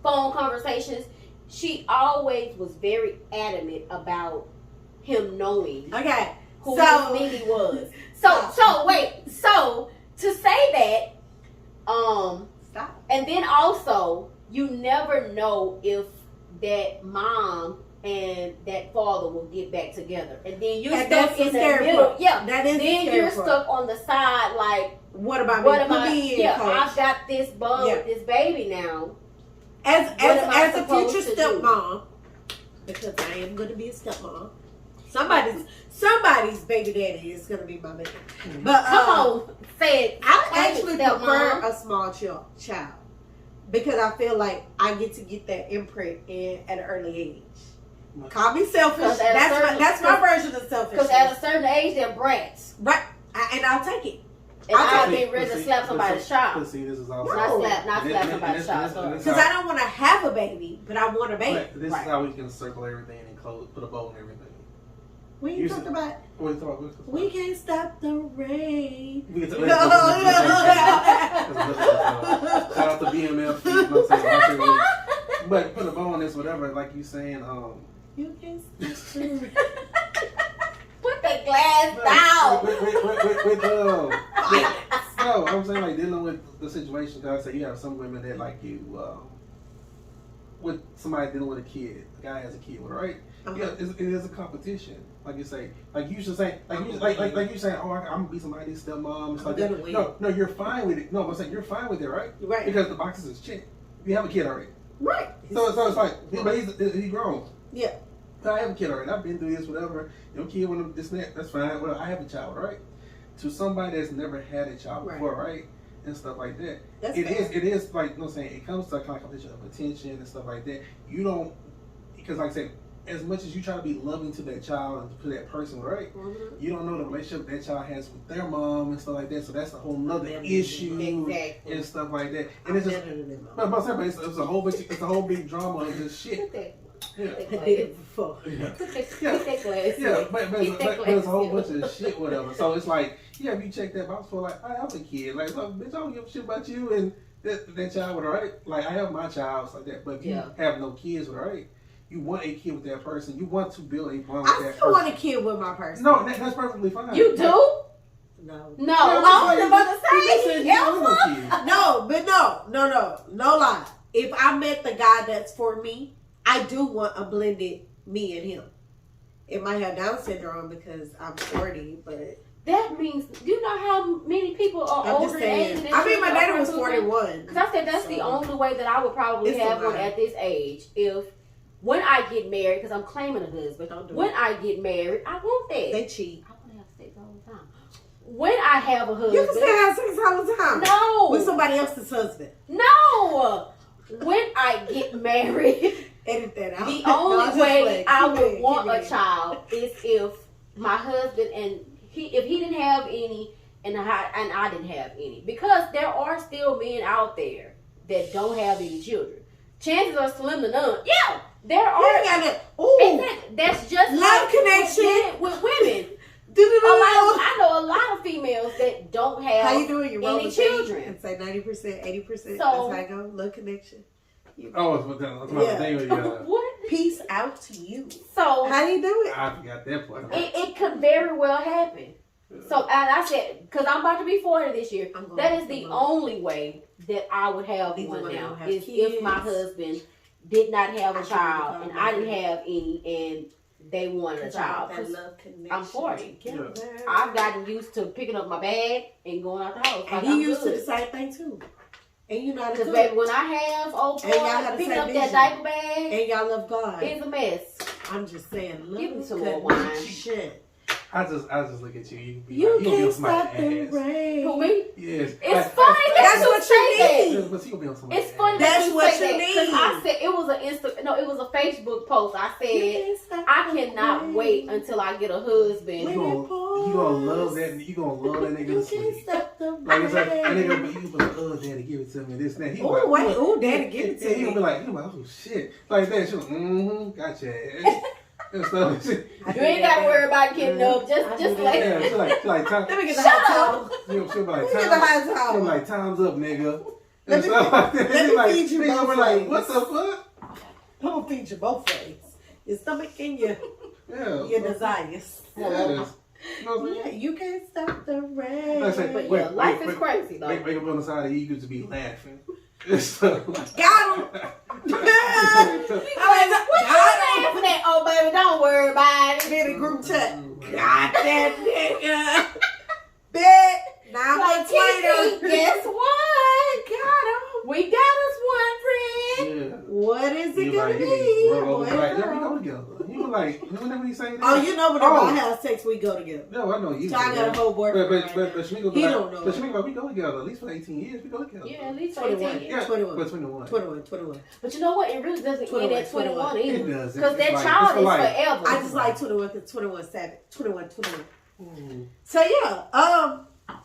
phone conversations. She always was very adamant about him knowing Okay. who Miss Minnie was. So to say that, Stop. and then also you never know if that mom and that father will get back together, and then you're And stuck that's the in the scary middle. part. Yeah, That is the then scary you're part. stuck on the side like, What about what me? am Put I? me in, Yeah, coach. I've got this bond Yeah. with this baby now. As What am I a supposed future to do? stepmom, because I am going to be a stepmom. Somebody's baby daddy is going to be my baby. But Come on, say it. I Claim it, actually stepmom. prefer a small child because I feel like I get to get that imprint at an early age. Call me selfish. 'Cause at a certain- That's my version of selfish. Because at a certain age, they're brats. Right, and I'll take it. And I I've been ready to slap somebody's child. See, this is also Not slap and somebody's child. Sorry. Because I don't want to have a baby, but I want a baby. But this Right. is how we can circle everything and close, put a bow in everything. We You talked said- about What are you talking about? we can't stop the rain. We can No. Shout out to BMF. You know what I'm saying? But put a bow on this, whatever. Like you saying, You can't stop the rain. Put the glass down. with no, I'm saying like dealing with the situation. Cause I say you have some women that like you, with somebody dealing with a kid. The guy has a kid with her, right? Yeah, it is a competition. Like you say, like you should say, like you saying, oh, I'm gonna be somebody's stepmom. It's like that. No, you're fine with it. No, I'm saying you're fine with it, right? Right. Because the boxes is checked. You have a kid already. Right. So it's like, but he's grown. Yeah. I have a kid already. I've been through this, whatever. Your kid want this and that, that's fine. Well, I have a child, right? To somebody that's never had a child before, right? And stuff like that. It is like, you know what I'm saying? It comes to a kind of competition of attention and stuff like that. You don't, because like I said, as much as you try to be loving to that child and to that person, right? Mm-hmm. You don't know the relationship that child has with their mom and stuff like that. So that's a whole nother issue and stuff like that. And it's just, but it's a whole bunch. It's a whole big drama of this shit. Yeah. I did it before. Yeah, but it's a whole bunch of shit, whatever. So it's like, yeah, if you check that box for like, I have a kid, like, so, bitch, I don't give a shit about you and that child with her, right? Like, I have my child, like that. But if you have no kids with her, right? You want a kid with that person. You want to build a bond with that person. I want a kid with my person. No, that's perfectly fine. You do? No. No, I was about to say. No lie. If I met the guy that's for me, I do want a blended me and him. It might have Down syndrome because I'm 40, but that means, you know how many people are I'm older just saying. than I mean, my daddy was 41. Because I said that's the only way that I would probably have one at this age. When I get married, because I'm claiming a husband, when I get married, I want that. They cheat. I want to have sex all the time. when I have a husband. You can still have sex all the time. No. With somebody else's husband. No. When I get married, edit that out. the only way I would want a child. child is if my husband and if he didn't have any and I didn't have any. Because there are still men out there that don't have any children. Chances are slim to none. Yeah, there are. That's just love like connection with women. I know a lot of females that don't have how you doing? You roll any the thing children. and say 90%, 80%. So, that's how I go. Love connection. That's my thing. What? Peace out to you. So how do you do it? I forgot that part. It could very well happen. So, and I said, because I'm about to be 40 this year, that is the only way that I would have one now. Is if my husband did not have a child and I didn't have any and they wanted a child. I'm 40. Yeah. I've gotten used to picking up my bag and going out the house. And he used to the same thing too. And you know, because baby, when I have old boy picking up that diaper bag, and y'all love God, it's a mess. I'm just saying, give me some more wine. I just look at you. You can't stop the rain. Who, me? Yes. It's funny. That's what you need. But you gonna be on somebody's It's funny. That's what say you that, need. I said it was it was a Facebook post. I said I cannot wait until I get a husband. You gonna love that. You gonna love that nigga to sleep. Like it's like that nigga. You be like, oh, daddy, give it to me. This and that. Oh wait, oh, daddy, give it to me. He gonna be like, oh shit, like that. She like, gotcha. And stuff. You ain't gotta worry about getting up. Just like yeah, like time. Let me get the hot towel. She'll be like, Let me get the hot towel. She'll be like, time's up, nigga. Let me feed you both ways. Like, what the fuck? I'm gonna feed you both ways. Your stomach and your desires. Yes. Yeah, you can't stop the rain. But yeah, life is crazy though. Wake up on the side of you, you to be laughing. Got him. What you laughing at? Oh baby, don't worry about it. Be in a group chat. Got that nigga. Bet. 9 months later. Guess what? Got him. We got us one friend. Yeah. What is it gonna be? Let me go together. You were like, whenever he say that. Oh, you know whenever I have sex, we go together. No, I know you. So I got a whole boyfriend. But Shamika, he don't know. But Shamika, we go together at least for 18 years. We go together. Yeah, at least 21. 18 years. Yeah, 21. But 21. But you know what? It really doesn't end at 21 either. It does. Because that child is forever. I just like 21 because 21 savage. 21. So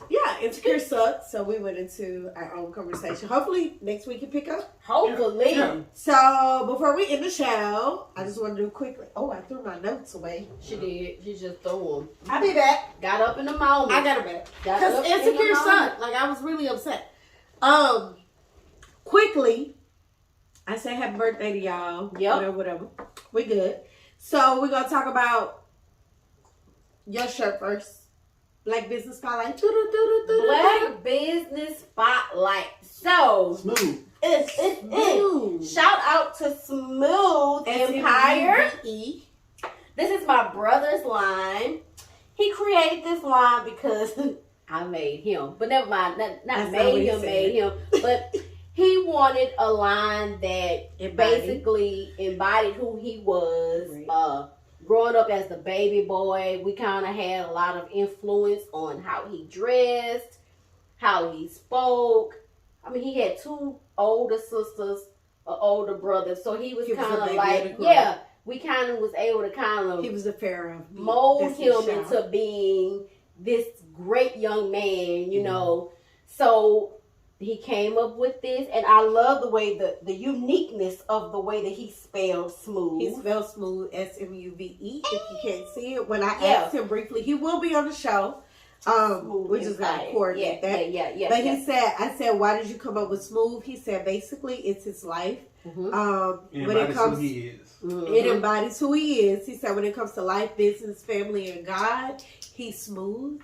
yeah, insecure sucks. So we went into our own conversation. Hopefully next week you pick up. Hopefully. Yeah. So before we end the show, I just want to do quickly. Oh, I threw my notes away. She did. She just threw them. I'll be back. Got up in the moment. I got her back. Because insecure sucked. Like I was really upset. Quickly, I say happy birthday to y'all. Yep. Whatever. We good. So we're gonna talk about your shirt first. Black Business Spotlight. Black Business Spotlight. So, Smooth. Shout out to Smooth Empire. This is my brother's line. He created this line because I made him. But never mind. Not made him. But he wanted a line that basically embodied who he was. Right. Growing up as the baby boy, we kind of had a lot of influence on how he dressed, how he spoke. I mean, he had 2 older sisters, an older brother, so he was kind of like, we kind of was able to kind of, he was a pharaoh, mold him into being this great young man, you know. So he came up with this, and I love the way the uniqueness of the way that he spelled smooth. He spelled smooth, SMUVE. If you can't see it, when I asked him briefly, he will be on the show. We just got to coordinate that. Yeah. But he said, I said, why did you come up with smooth? He said, basically, it's his life. Mm-hmm. When it comes, who he is. Mm-hmm. It embodies who he is. He said, when it comes to life, business, family, and God, he's smooth.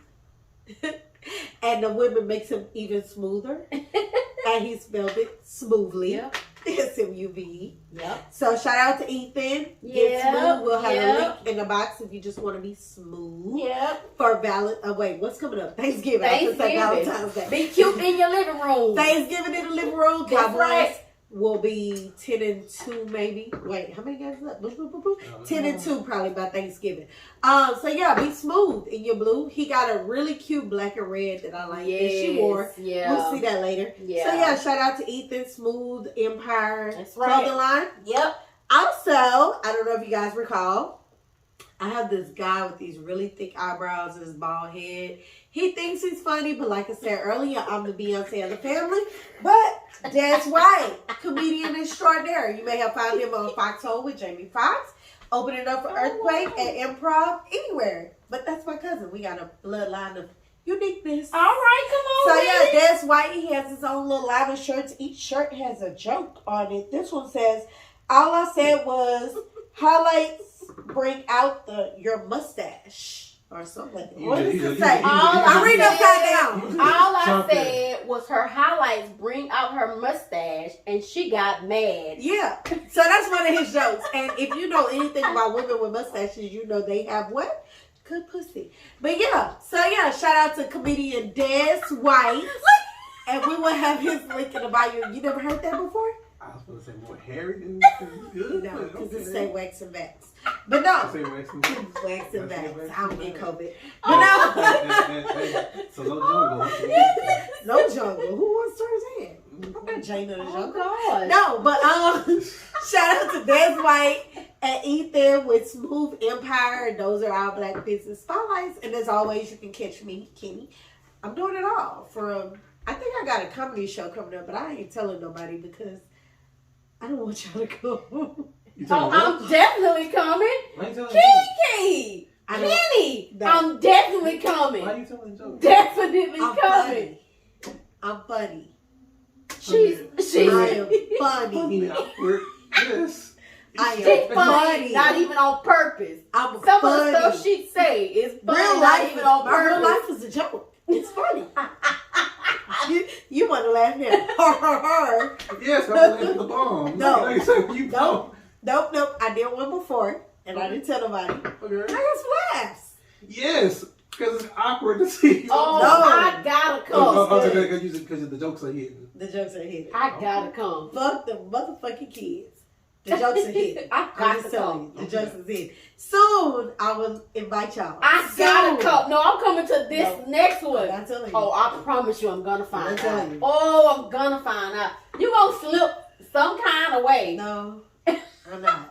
And the women makes him even smoother. And he spelled it smoothly. Yep. SMUVE. Yep. So shout out to Ethan. Get smooth. We'll have a link in the box if you just want to be smooth. Yep. For wait, what's coming up? Thanksgiving. Valentine's Day. Be cute in your living room. Thanksgiving in the living room. Cowboys. will be 10-2 maybe. Wait, how many games left? 10-2 probably by Thanksgiving. So yeah, be smooth in your blue. He got a really cute black and red that I like that she wore. Yeah. We'll see that later. Yeah. So yeah, shout out to Ethan, Smooth Empire That's right. clothing line. Yep. Also, I don't know if you guys recall, I have this guy with these really thick eyebrows and his bald head. He thinks he's funny, but like I said earlier, I'm the Beyonce of the family. But that's right, comedian extraordinaire. You may have found him on Foxhole with Jamie Foxx, opening up for Earthquake at Improv, anywhere. But that's my cousin. We got a bloodline of uniqueness. All right, come on. So yeah, that's why he has his own little line of shirts. Each shirt has a joke on it. This one says, all I said was, highlights bring out your mustache. Or something like that. What does it say? I'm reading upside down. All I said was her highlights bring out her mustache, and she got mad. Yeah. So that's one of his jokes. And if you know anything about women with mustaches, you know they have what? Good pussy. But yeah. So yeah, shout out to comedian Des White. And we will have his link in the bio. You never heard that before? I was going to say more hairy than good. No, because it say wax and vax. But no. I say wax and vax. Wax and vax. I don't get COVID. But no. So no jungle. No jungle. Who wants to his hand? I'm not Jane of the jungle. God. No, but shout out to Des White and Ethan with Smooth Empire. Those are our Black business spotlights. And as always, you can catch me, Kenny. I'm doing it all. I think I got a comedy show coming up, but I ain't telling nobody because I don't want y'all to go. I'm definitely coming. Kiki! Kenny! I'm definitely coming. Why are you telling jokes? Definitely coming. I'm funny. I am funny. Yes. She's funny, not even on purpose. I'm Some funny. of the stuff she say is funny, real not life even on my real purpose. life is a joke. It's funny. you want to laugh now? Yes, I'm laughing at the bomb. Nope. I did one before, and I didn't tell nobody. Okay. I got some laughs. Yes, because it's awkward to see. Oh, No. I gotta come. Because the jokes are hidden. The jokes are hidden. I gotta come. Fuck the motherfucking kids. The jokes are hidden. I I'm got just to telling come. you, the jokes are hidden. Soon, I will invite y'all. I gotta come. No, I'm coming to this next one. I'm telling you. Oh, I promise you I'm gonna find I'm out. telling you. Oh, I'm gonna find out. You gonna slip some kind of way. No, I'm not.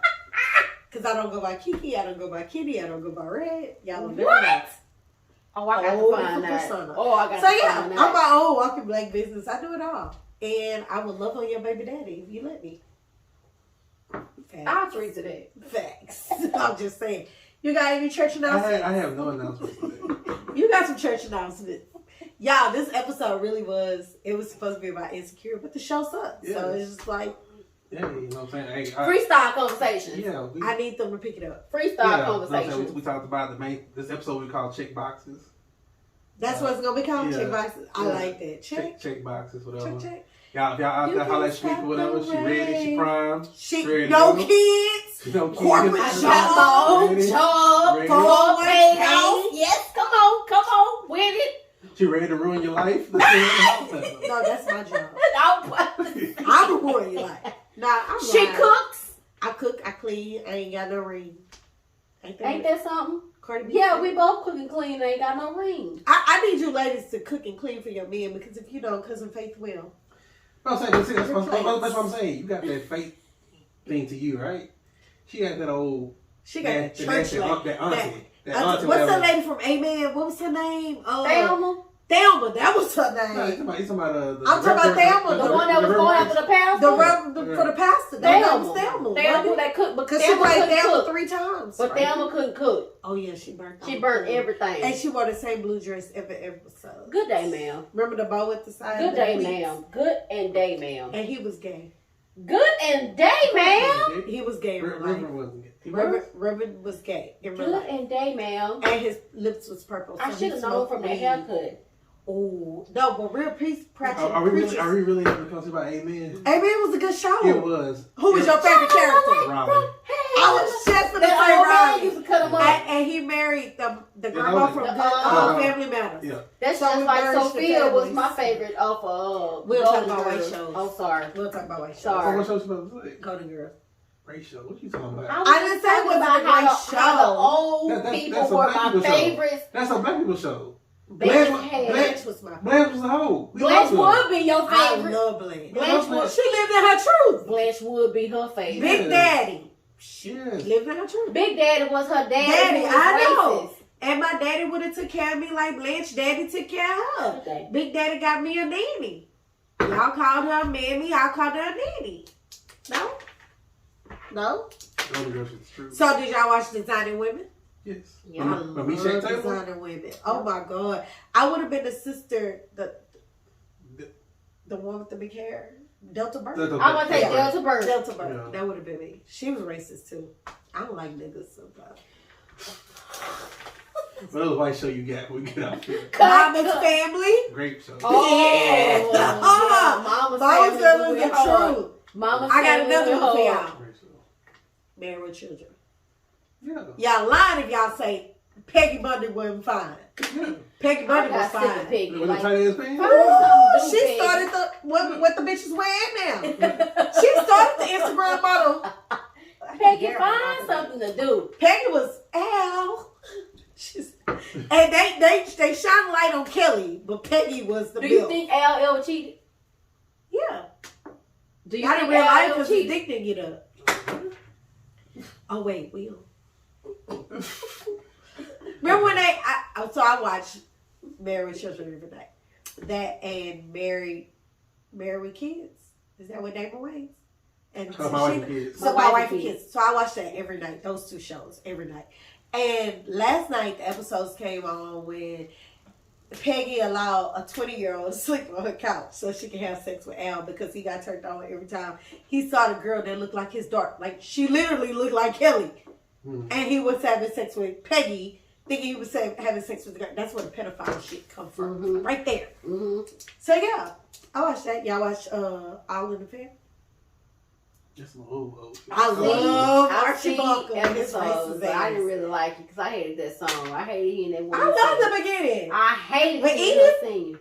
Because I don't go by Kiki, I don't go by Kitty, I don't go by Red. Y'all don't know that. Oh, I got to find persona. out. Oh, I got So to yeah, find I'm out. my own walking Black business. I do it all. And I would love on your baby daddy if you let me. Facts. I'll treat to that. Facts. I'm just saying. You got any church announcements? I have no announcements today. You got some church announcements. Y'all, this episode really was supposed to be about insecure, but the show sucked. Yes. So it's just like, Yeah, you know what I'm saying? Freestyle conversations. Yeah. I need them to pick it up. Freestyle conversations. We talked about this episode we call check boxes. That's what it's going to be called? Yeah. Check boxes? I like that. Check boxes, whatever. Check. Y'all, if y'all out there holler at Speak or whatever, she ready, she primed. She ready no to go. kids. No kids. Corporate I job. got Ready? no job. Ready? Full paid Ready? house. Yes, come on. With it. She ready to ruin your life? No, that's my job. I'm a ruin your life. Nah, She lying. cooks. I cook, I clean, I ain't got no ring. Ain't that something? Cardi B? Yeah, we both cook and clean. Ain't got no ring. I need you ladies to cook and clean for your men because if you don't, Cousin Faith will. I'm saying, that's what I'm saying. You got that faith thing to you, right? She got that old. She got that church lady. That auntie. What's her lady from Amen? What was her name? Thelma. That was her No, name. he's talking about I'm talking about Thelma, The one that was going after the pastor. For the pastor. That was Thelma. Thelma that cooked, but Because she Thelma played couldn't Thelma cook. 3 times. But right? Thelma couldn't cook. Oh yeah, she burnt. She burnt everything. And she wore the same blue dress every episode. Good day, ma'am. Remember the bow at the side? Good the day, pleats? ma'am. Good and day, ma'am. And he was gay. Good and day, ma'am. He was gay in real life. Reverend wasn't it? Reverend was gay in real Good life. and day, ma'am. And his lips was purple. I so should have known from the haircut. Oh no, but real peace practice. Are we really having a conversation about Amen? Amen was a good show. It was. Who was your favorite character? Robin. I was just for the That same old man Robin. used to cut him up. And he married the grandma from Family Matters. Yeah. That's So just we like merged the Sophia was families. my favorite of We'll talk Golden about white Girls. shows. Oh, sorry. We'll talk about white shows. Sorry. So what show you supposed to say? Golden Girls. Ratio. What you talking about? I didn't say it wasn't a great how the show. old That's people a were black my people show. favorites. That's a black people show. Blanche Blanche was my favorite. Blanche was a hoe. We Blanche love her. would be your I favorite. love Blanche. Blanche would. She lived in her truth. Blanche would be her favorite. Big Daddy. She Yes. lived in her truth. Big Daddy was her daddy. Daddy, who was I know. racist. And my daddy would have took care of me like Blanche Daddy took care of her. Okay. Big Daddy got me a nanny. Y'all called her mammy. I called her a nanny. No? No? Golden Girls is true. So did y'all watch Designing Women? Yes. Yeah. I But me, Shaq love Taylor? Designing Women. Oh my God. I would have been the sister, the one with the big hair. Delta Burke. Delta I'm gonna take Yeah. Delta Burke. Delta Burke. Yeah. That would have been me. She was racist too. I don't like niggas sometimes. What other white show you got? We get out here. Mama's Family. Great show. Oh, Yeah. Mama's Mama's Family Family was is the hard. truth. Mama's I got Family another was one for hard. y'all. Great show. Married with Children. Yeah. Y'all lying if y'all say Peggy Bundy wasn't fine. Yeah. Peggy I Bundy was got sick of fine. Peggy. With the Like, tight ass pants? Ooh, she Peggy. started what the bitch is wearing now. She started the Instagram model. Peggy, find something to do. Peggy was Al. And they shine light on Kelly, but Peggy was the Do you bill. think Al ever cheated? Yeah. Do you I didn't think Al realize ever because his cheated? dick didn't get up. Oh wait, Will. Remember when I watched Married with Children every night. That and Married with Kids. Is that what Damon Wayans? And My Wife and Kids. So My Wife and Kids. So I watched that every night. Those two shows every night. And last night the episodes came on when Peggy allowed a 20-year-old to sleep on her couch so she could have sex with Al because he got turned on every time he saw the girl that looked like his daughter. Like she literally looked like Kelly. And he was having sex with Peggy, thinking he was having sex with the girl. That's where the pedophile shit come from. Mhm. Right there. Mm-hmm. So yeah, I watched that. Y'all watch All in the Family? Just a little I love I've Archie seen Bunker and his episodes, racist but I didn't ass. really like it because I hated that song. I hated hearing that one. I love the beginning. I hated But hearing her Edith- singing.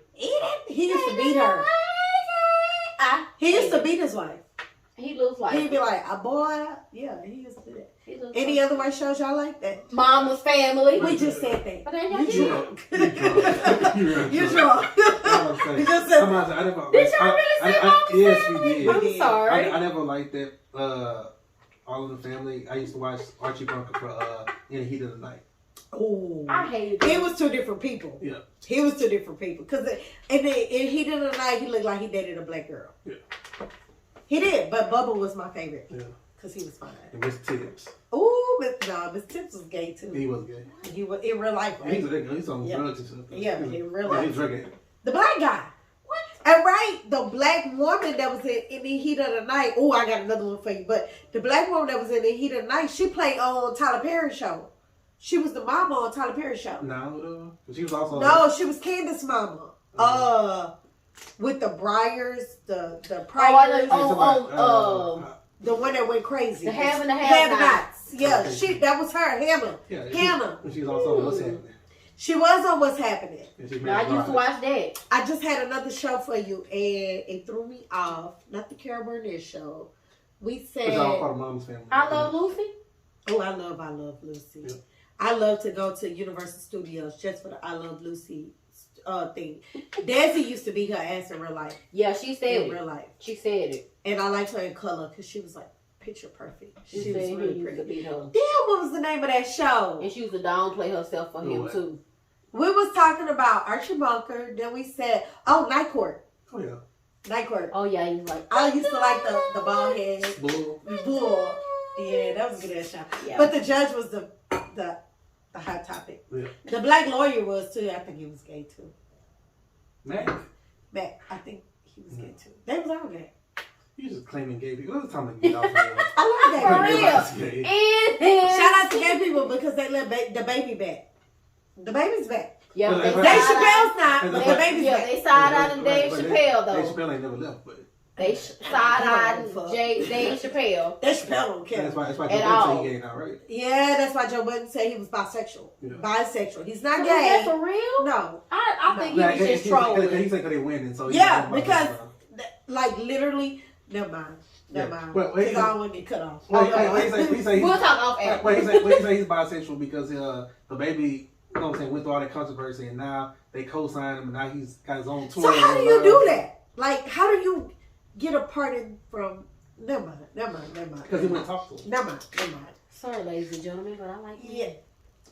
He used to beat her. He used to beat his wife. He looks like He'd be like, a boy. Yeah, he used to do that. he looks Any like other white shows y'all like that? Mama's Family. We just said that. But then You y'all drunk. did. You're drunk. You just said that. Did y'all really say Mama's Yes, Family? we did. I'm did. sorry. I never liked that. All in the Family. I used to watch Archie Bunker for In the Heat of the Night. Oh. I hated He it. was two different people. Yeah. He was two different people. Because in He Did the Night, he looked like he dated a black girl. Yeah. He did, but Bubba was my favorite. Yeah. Because he was fine. And Miss Tibbs. Ooh, Miss Tips was gay too. He was gay. He was in real life, right? He's on Yeah. drugs and stuff. Yeah, in real Yeah, life. he's drug addict. The black guy. What? And right, the black woman that was in the Heat of the Night. Oh, I got another one for you. But the black woman that was in the Heat of the Night, she played on Tyler Perry's show. She was the mama on Tyler Perry's show. No, she was also. No, she was Candace's mama. With the Briars, the Oh, I know Priors, you on the one that went crazy. The Have and the Have-Nots. Yeah, Okay. that was her, Hannah. Yeah, Hannah. She was also on What's Happening. She was on What's Happening. And she I used to watch that. I just had another show for you, and it threw me off. Not the Carol Burnett show. We It's said, all part of Mom's Family. I Love Lucy. oh, I love Lucy. Yeah. I love to go to Universal Studios just for the I Love Lucy thing. Desi used to beat her ass in real life. Yeah, she said In it. real life. She said it. And I liked her in color because she was like picture perfect. She She said was he really used to pretty. beat her. Damn, what was the name of that show? And she used to downplay herself for him What? too. We was talking about Archie Bunker. Then we said, oh, Night Court. Oh yeah. Night Court. Oh yeah, he was like, I used to like the bald head. Bull. Bull. Yeah, that was a good ass show. yeah. But the judge was the hot topic. Yeah. The black lawyer was too. I think he was gay too. Mac. Mac, I think he was gay too. They was all gay. You just claiming gay people. What time to get off of that? I love For that. real. Everybody's gay. And Shout out to gay people because they let the baby back. The baby's back. Yeah, But- they but- Dave side Chappelle's not, But- but but- baby's yeah, back. they side out and Dave But Chappelle Dave though. Chappelle ain't never left, but They side eyed Dave Chappelle. Dave Chappelle don't care. that's why At Joe Budden all. say he gay now, right? Yeah, that's why Joe Budden said he was bisexual. Yeah. Bisexual. He's not Is that gay. for real? No. I think he Like, was just he trolling. said because they winning, so Yeah, he's because about like literally, never mind. Never Yeah. mind. Well, Because wait, I don't want to get cut off. Wait, he say We'll talk off air. he say he's bisexual because the baby, you know what I'm saying, went through all that controversy and now they co-signed him and now he's got his own tour. So how do you do that? Like, how do you get a pardon from? Never mind. Because he went to talk to him. Never mind. Sorry, ladies and gentlemen, but I like Yeah.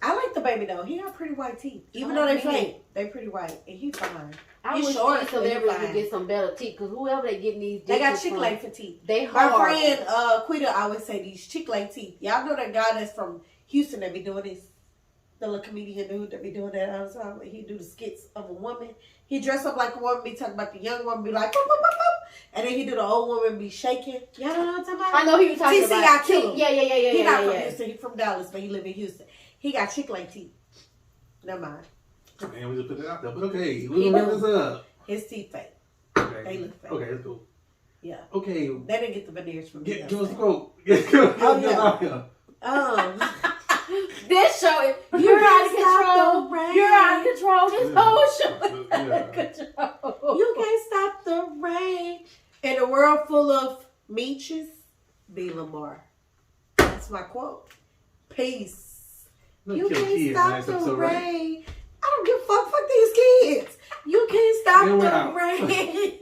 I like the baby though. He got pretty white teeth. Even though they fake, they pretty white. And he fine. I He's wish short, these but he celebrities fine. would get some better teeth, because whoever they getting these They got dentures Chick-fil-A from, for teeth. they My hard. friend Quita always say these Chick-fil-A teeth. Y'all know that guy that's from Houston that be doing this. The little comedian dude that be doing that all the time. He do the skits of a woman. He dress up like a woman, be talking about the young woman, be like, boop, boop, boop, boop. And then he do the old woman be shaking. Y'all know what I'm talking about? I know who you talking TC, about. I kill him. Yeah. He not from yeah. Houston. He from Dallas, but he live in Houston. He got Chick-fil-A teeth. Never mind. Man, we just put that out there. But okay, we're gonna wrap this up. His teeth fake. Okay. They look fake. Okay, that's cool. Yeah. Okay. They didn't get the veneers from me. Give us a quote. Give us out here. This show is You you're out of can't stop control. the rain. You're out of control. This whole show is out Yeah. of control. You can't stop the rain. In a world full of Meeches, be Lamar. That's my quote. Peace. Look, You your can't kids, stop nice the episode, right? rain. I don't give a fuck. Fuck these kids. You can't stop Then we're the out. rain.